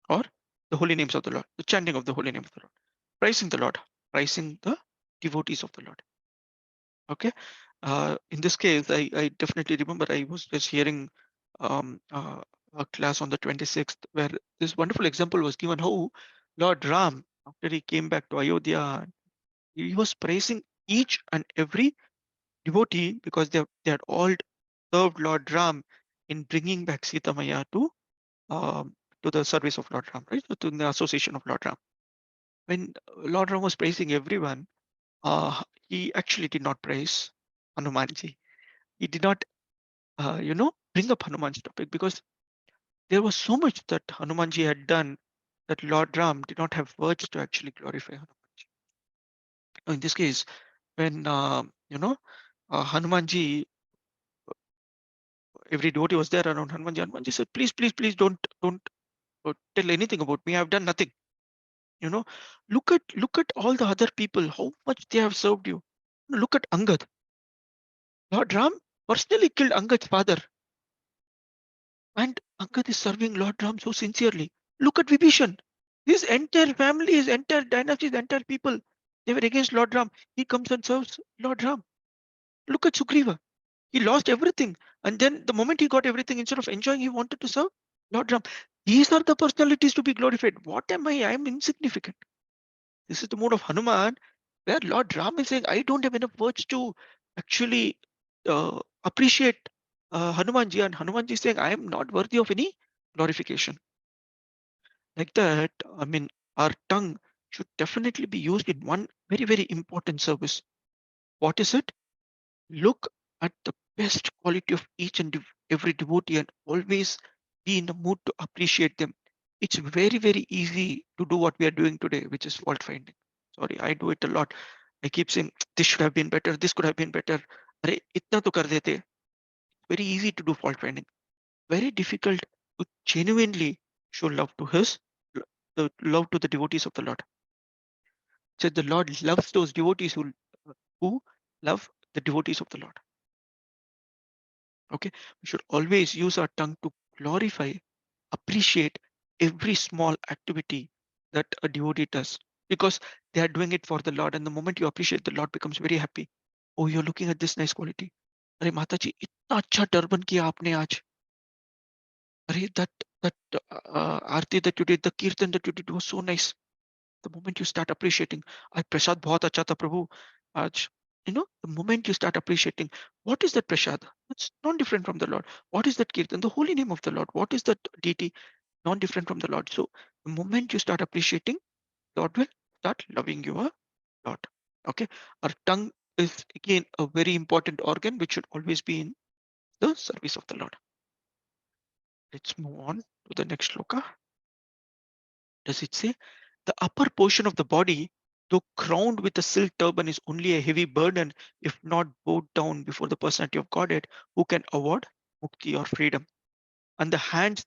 or the holy names of the Lord, the chanting of the holy name of the Lord, praising the Lord, praising the devotees of the Lord. Okay. In this case, I definitely remember I was just hearing a class on the 26th where this wonderful example was given how Lord Ram, after he came back to Ayodhya, he was praising each and every devotee because they had all served Lord Ram in bringing back Sita Maya to the service of Lord Ram, right? So to the association of Lord Ram. When Lord Ram was praising everyone, he actually did not praise Hanumanji. He did not, bring up Hanuman's topic because there was so much that Hanumanji had done that Lord Ram did not have words to actually glorify Hanumanji. Now, in this case, when Hanumanji, every devotee was there around Hanumanji. Hanumanji said, "Please, please, please, don't tell anything about me. I've done nothing. You know, look at all the other people. How much they have served you. Look at Angad. Lord Ram personally killed Angad's father, and Angad is serving Lord Ram so sincerely. Look at Vibhishan. His entire family, his entire dynasty, his entire people, they were against Lord Ram. He comes and serves Lord Ram. Look at Sugriva. He lost everything. And then the moment he got everything, instead of enjoying, he wanted to serve Lord Ram. These are the personalities to be glorified. What am I? I am insignificant. This is the mode of Hanuman, where Lord Ram is saying, I don't have enough words to actually appreciate Hanumanji. And Hanumanji is saying, I am not worthy of any glorification. Like that, I mean, our tongue should definitely be used in one very, very important service. What is it? Look at the best quality of each and every devotee and always be in the mood to appreciate them. It's very, very easy to do what we are doing today, which is fault finding. Sorry, I do it a lot. I keep saying, this should have been better, this could have been better. Arey, itna to kar dete. Very easy to do fault finding. Very difficult to genuinely show love to the love to the devotees of the Lord. So the Lord loves those devotees who love the devotees of the Lord. Okay, we should always use our tongue to glorify, appreciate every small activity that a devotee does because they are doing it for the Lord. And the moment you appreciate, the Lord becomes very happy. Oh, you're looking at this nice quality. अरे माता जी इतना अच्छा turban किया आपने आज. अरे that Aarti that you did, the kirtan that you did was so nice. The moment you start appreciating, I prasad bahut acha tha Prabhu aaj. The moment you start appreciating, what is that prasad? It's non different from the Lord. What is that kirtan? The holy name of the Lord. What is that deity? Non different from the Lord. So the moment you start appreciating, Lord will start loving you a lot. Okay. Our tongue is again a very important organ which should always be in the service of the Lord. Let's move on to the next shloka. Does it say the upper portion of the body, though crowned with a silk turban, is only a heavy burden if not bowed down before the personality of Godhead who can award mukti or freedom? And the hands,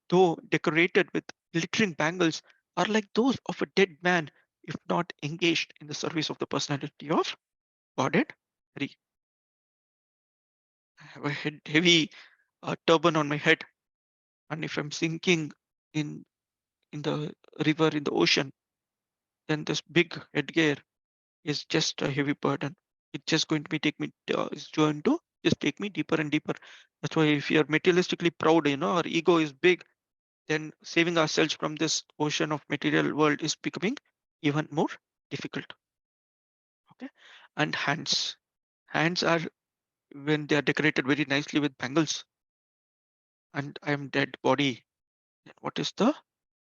though decorated with glittering bangles, are like those of a dead man if not engaged in the service of the personality of. guarded. Very, I have a heavy turban on my head, and if I'm sinking in in the river, in the ocean, then this big headgear is just a heavy burden. It's just going to be take me. It's going to just take me deeper and deeper. That's why if you're materialistically proud, our ego is big, then saving ourselves from this ocean of material world is becoming even more difficult. Okay, and hands. Hands are when they are decorated very nicely with bangles, and I am dead body. Then what is the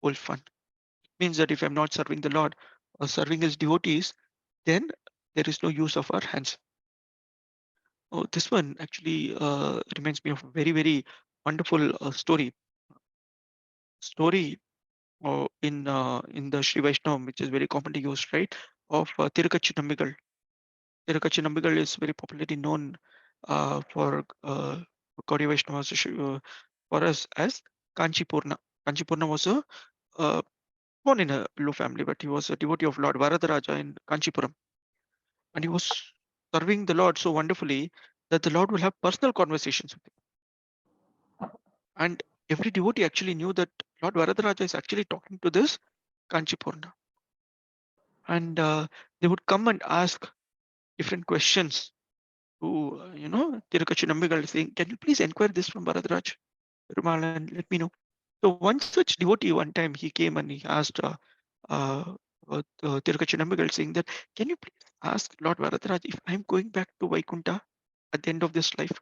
whole fun? It means that if I'm not serving the Lord or serving His devotees, then there is no use of our hands. Oh, this one actually reminds me of a very, very wonderful story in the Sri Vaishnavam, which is very commonly used, right? Of Tirukachunambigal. Tirukachunambigal is very popularly known for Gaudiya Vaishnavas for us as Kanchipurna. Kanchipurna was uh, born in a low family, but he was a devotee of Lord Varadaraja in Kanchipuram, and he was serving the Lord so wonderfully that the Lord will have personal conversations with him. And every devotee actually knew that Lord Varadaraja is actually talking to this Kanchipurna. And they would come and ask different questions to, Tirukachunambigal saying, can you please inquire this from Varadaraja Perumal and let me know. So one such devotee, one time he came and he asked uh, Tirukachunambigal saying that, can you please ask Lord Varadaraja if I'm going back to Vaikunta at the end of this life?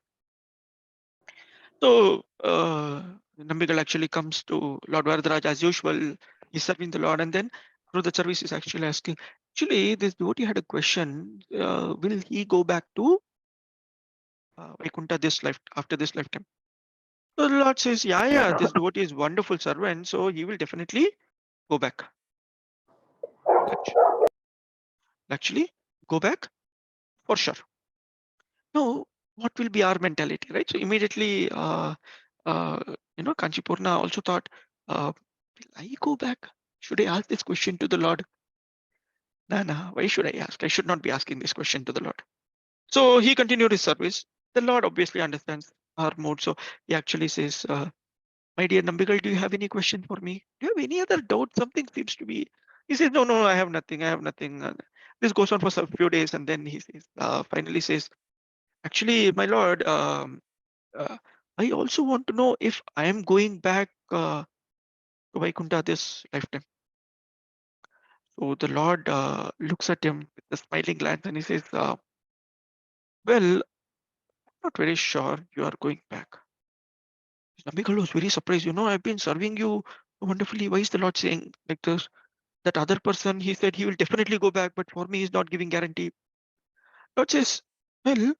So Nambigal actually comes to Lord Varadaraj as usual. He's serving the Lord, and then through the service is actually asking. Actually, this devotee had a question: will he go back to Vaikunta this life after this lifetime? So the Lord says, yeah, yeah, this devotee is wonderful servant, so he will definitely go back. Act- Actually, go back for sure. Now, what will be our mentality, right? So immediately, uh, Kanchipurna also thought, will I go back? Should I ask this question to the Lord? Nah, nah, why should I ask? I should not be asking this question to the Lord. So he continued his service. The Lord obviously understands our mood. So he actually says, my dear Nambigal, do you have any question for me? Do you have any other doubt? Something seems to be. He says, no, no, I have nothing. I have nothing. This goes on for some few days. And then he says, finally says, actually, my Lord, uh, I also want to know if I am going back to Vaikunta this lifetime. So the Lord looks at him with a smiling glance and he says, well, not very sure you are going back. Nambikal was very surprised. I've been serving you wonderfully. Why is the Lord saying like this? That other person, he said he will definitely go back, but for me, he's not giving guarantee. Lord says, well,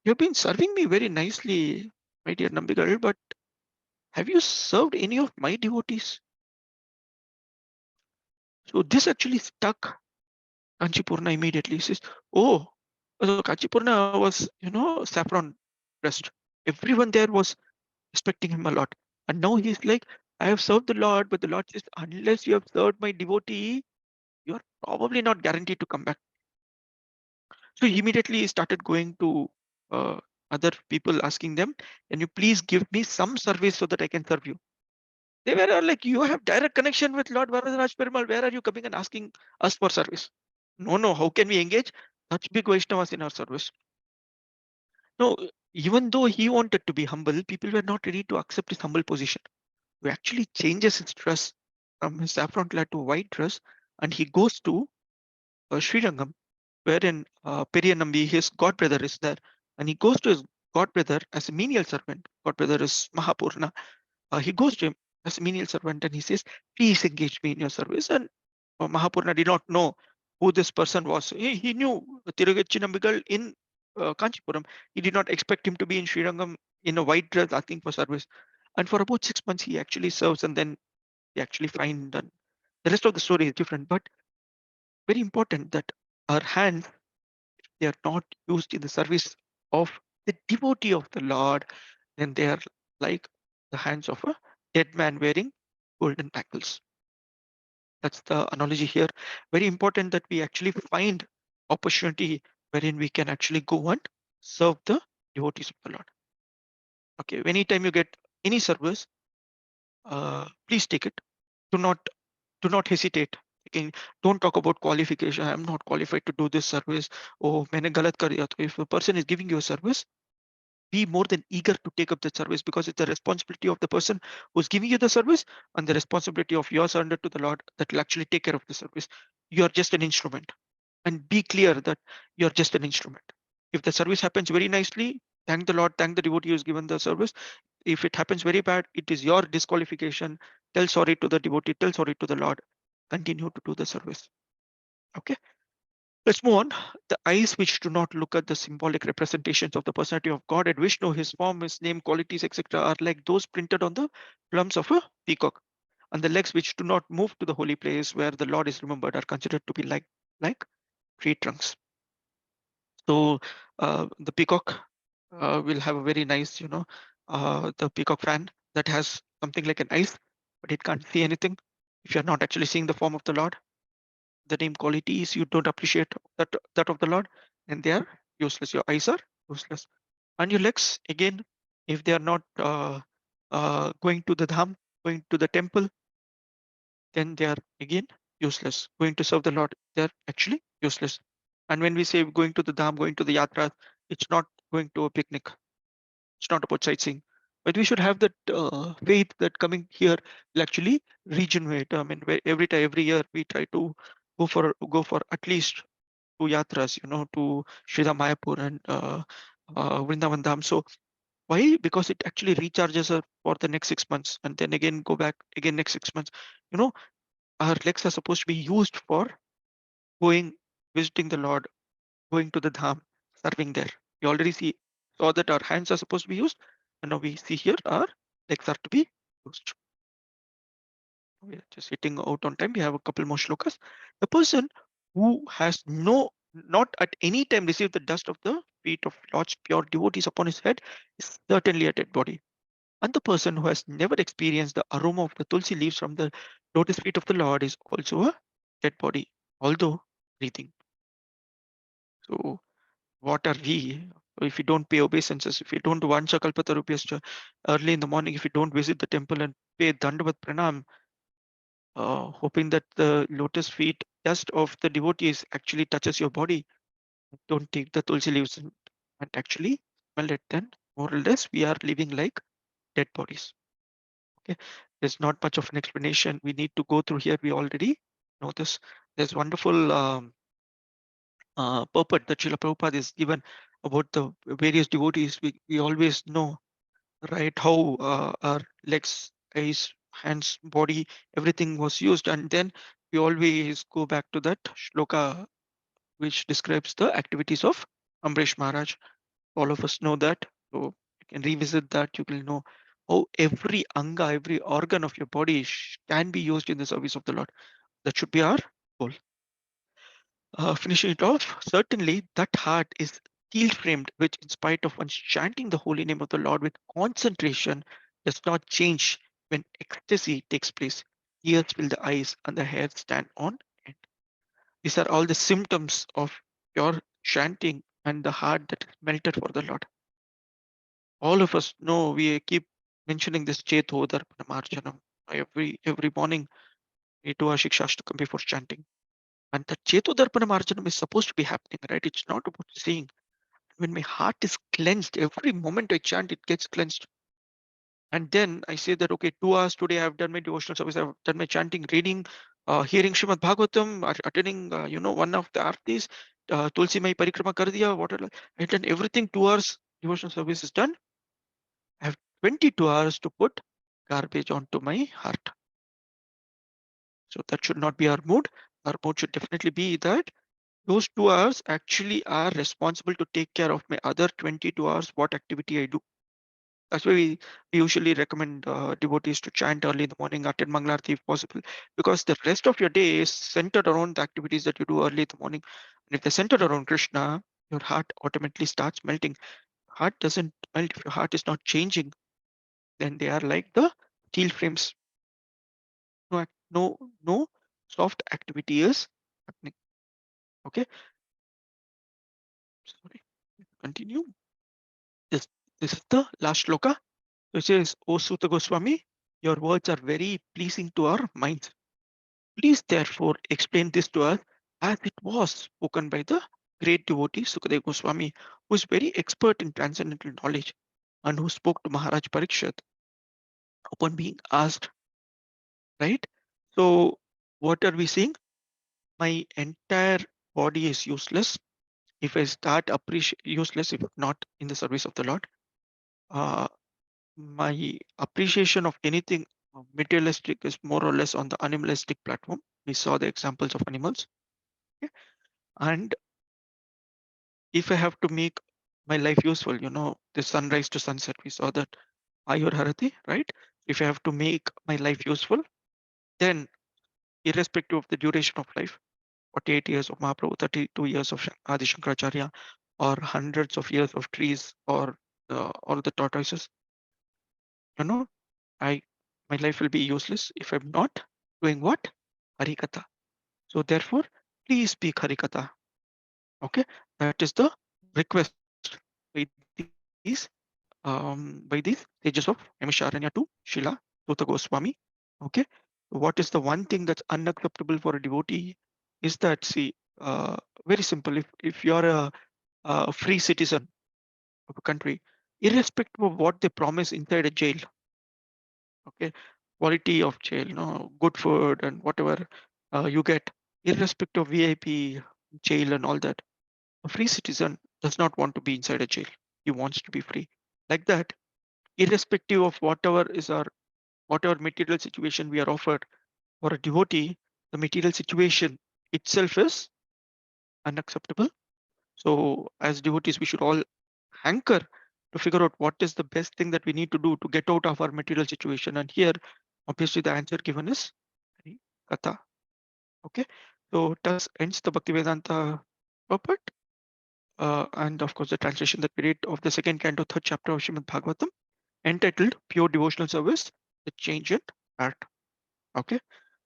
you've been serving me very nicely, my dear Nambikal, but have you served any of my devotees? So this actually stuck Kanchipurna immediately. He says, oh, so Kanchipurna was, saffron dressed. Everyone there was respecting him a lot. And now he's like, I have served the Lord, but the Lord says, unless you have served my devotee, you are probably not guaranteed to come back. So he immediately started going to uh, other people asking them, can you please give me some service so that I can serve you? They were like, you have direct connection with Lord Varadaraj Perumal. Where are you coming and asking us for service? No, no, how can we engage such big Vaishnavas in our service? No, even though he wanted to be humble, people were not ready to accept his humble position. He actually changes his dress from his saffron clad to white dress and he goes to Srirangam, wherein Periyanambi, his god brother, is there. And he goes to his god brother as a menial servant. God brother is Mahapurna. He goes to him as a menial servant and he says, please engage me in your service. And Mahapurna did not know who this person was. He knew Tirugachinambigal in Kanchipuram. He did not expect him to be in Srirangam in a white dress asking for service. And for about 6 months, he actually serves and then he actually find that the rest of the story is different. But very important that our hands, they are not used in the service of the devotee of the Lord, then they are like the hands of a dead man wearing golden bangles. That's the analogy here. Very important that we actually find opportunity wherein we can actually go and serve the devotees of the Lord. Okay, anytime you get any service, please take it. Do not hesitate. Okay, don't talk about qualification. I'm not qualified to do this service. Oh, मैंने गलत कर दिया. So if a person is giving you a service, be more than eager to take up the service, because it's the responsibility of the person who's giving you the service and the responsibility of your surrender to the Lord that will actually take care of the service. You are just an instrument, and be clear that you're just an instrument. If the service happens very nicely, thank the Lord, thank the devotee who's given the service. If it happens very bad, it is your disqualification. Tell sorry to the devotee, tell sorry to the Lord, continue to do the service. Okay, let's move on. The eyes which do not look at the symbolic representations of the personality of God and Vishnu, his form, his name, qualities, etc., are like those printed on the plums of a peacock. And the legs which do not move to the holy place where the Lord is remembered are considered to be like tree trunks. So the peacock will have a very nice, the peacock fan that has something like an eyes, but it can't see anything. If you're not actually seeing the form of the Lord, the name qualities you don't appreciate that of the Lord, and they are useless. Your eyes are useless, and your legs again, if they are not going to the dham, going to the temple, then they are again useless. Going to serve the Lord, they are actually useless. And when we say going to the dham, going to the yatra, it's not going to a picnic. It's not about sightseeing. But we should have that faith that coming here will actually regenerate. I mean, every time, every year, we try to go for at least two yatras, to Sridham Mayapur and Vrindavan Dham. So why? Because it actually recharges us for the next 6 months, and then again go back again next 6 months. You know, our legs are supposed to be used for going, visiting the Lord, going to the Dham, serving there. We already saw that our hands are supposed to be used, and now we see here our legs are to be used. We are just hitting out on time. We have a couple more shlokas. The person who has not at any time received the dust of the feet of Lord's pure devotees upon his head is certainly a dead body. And the person who has never experienced the aroma of the tulsi leaves from the lotus feet of the Lord is also a dead body, although breathing. So what are we? If we don't pay obeisances, if we don't vancha kalpatarubhyascha early in the morning, if we don't visit the temple and pay dandavat pranam, hoping that the lotus feet dust of the devotees actually touches your body, don't take the tulsi leaves and actually smell it, then more or less we are living like dead bodies. Okay, there's not much of an explanation we need to go through here. We already know this. There's wonderful purport that Srila Prabhupada is given about the various devotees. We always know, right, how our legs, eyes, hands, body, everything was used. And then we always go back to that shloka which describes the activities of Ambrish Maharaj. All of us know that. So you can revisit that. You will know how every anga, every organ of your body can be used in the service of the Lord. That should be our goal. Finishing it off, certainly that heart is steel framed, which, in spite of one chanting the holy name of the Lord with concentration, does not change when ecstasy takes place. Tears fill the eyes and the hair stand on end. These are all the symptoms of your chanting and the heart that is melted for the Lord. All of us know, we keep mentioning this Cheto Darpana Marjanam. Every morning we do our Shikshashtakam before chanting. And the Chetodarpana Marjanam is supposed to be happening, right? It's not about saying. When my heart is cleansed, every moment I chant, it gets cleansed. And then I say that, okay, 2 hours today, I've done my devotional service, I've done my chanting, reading, hearing Srimad Bhagavatam, attending, one of the artis, Tulsi Mai Parikrama Kar diya, whatever. I've done everything, 2 hours devotional service is done. I have 22 hours to put garbage onto my heart. So that should not be our mood. Our mood should definitely be that those 2 hours actually are responsible to take care of my other 22 hours, what activity I do. That's why we usually recommend devotees to chant early in the morning, attend Mangalarti if possible, because the rest of your day is centered around the activities that you do early in the morning. And if they're centered around Krishna, your heart automatically starts melting. Heart doesn't melt if your heart is not changing, then they are like the steel frames. No soft activity is happening. Okay. Sorry, continue. This is the last shloka, which is, O Suta Goswami, your words are very pleasing to our minds. Please therefore explain this to us as it was spoken by the great devotee Sukadeva Goswami, who is very expert in transcendental knowledge and who spoke to Maharaj Parikshit upon being asked, right? So what are we seeing? My entire body is useless if I start useless if not in the service of the Lord. Uh, my appreciation of anything materialistic is more or less on the animalistic platform. We saw the examples of animals. Okay? And if I have to make my life useful, the sunrise to sunset, we saw that Ayur Harati, right? If I have to make my life useful, then irrespective of the duration of life, 48 years of Mahaprabhu, 32 years of Adi Shankaracharya, or hundreds of years of trees, or all the tortoises, you know, I my life will be useless if I'm not doing what? Harikatha. So therefore, please speak Harikatha. Okay, that is the request by these sages of Naimisharanya to Shila Suta Goswami. Okay, what is the one thing that's unacceptable for a devotee is that, see, very simple. If you're a free citizen of a country, irrespective of what they promise inside a jail, okay, quality of jail, good food and whatever you get, irrespective of VIP jail and all that, a free citizen does not want to be inside a jail. He wants to be free. Like that, irrespective of whatever material situation we are offered, for a devotee, the material situation itself is unacceptable. So as devotees, we should all hanker to figure out what is the best thing that we need to do to get out of our material situation. And here, obviously, the answer given is Katha. Okay, so thus ends the Bhaktivedanta purport. And of course, the translation that we read of the second canto, third chapter of Srimad Bhagavatam, entitled Pure Devotional Service, the Change in Art. Okay,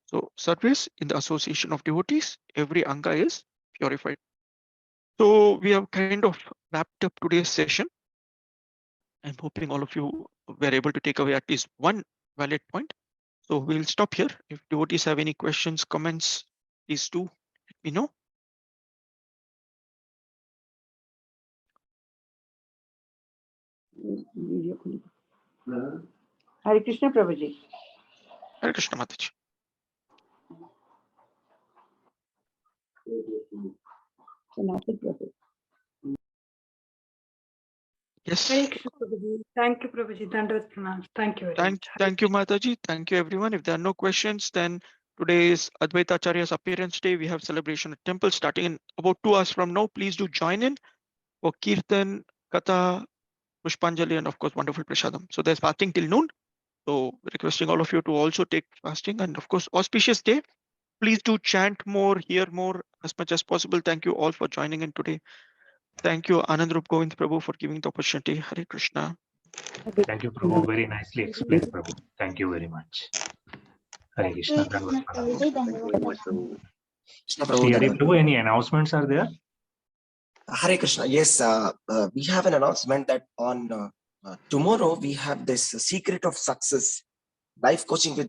so service in the association of devotees, every anga is purified. So we have kind of wrapped up today's session. I'm hoping all of you were able to take away at least one valid point. So we'll stop here. If devotees have any questions, comments, please do let me know. Hare Krishna Prabhuji. Hare Krishna Mataji. Yes. Hare Krishna Prabhuji. Thank you, Prabhuji. Dandavat pranam. Thank you very much. Thank you, Mataji. Thank you, everyone. If there are no questions, then today is Advaita Acharya's appearance day. We have celebration at temple starting in about 2 hours from now. Please do join in for Kirtan, Katha, Pushpanjali, and of course, wonderful Prashadam. So there's fasting till noon. So requesting all of you to also take fasting, and of course, auspicious day. Please do chant more, hear more as much as possible. Thank you all for joining in today. Thank you, Anand Rup Govind Prabhu, for giving the opportunity. Hare Krishna. Thank you, Prabhu. Very nicely explained, Prabhu. Thank you very much. Hare Krishna. Sri Hari Prabhu, any announcements are there? Hare Krishna. Yes, we have an announcement that on tomorrow we have this secret of success life coaching with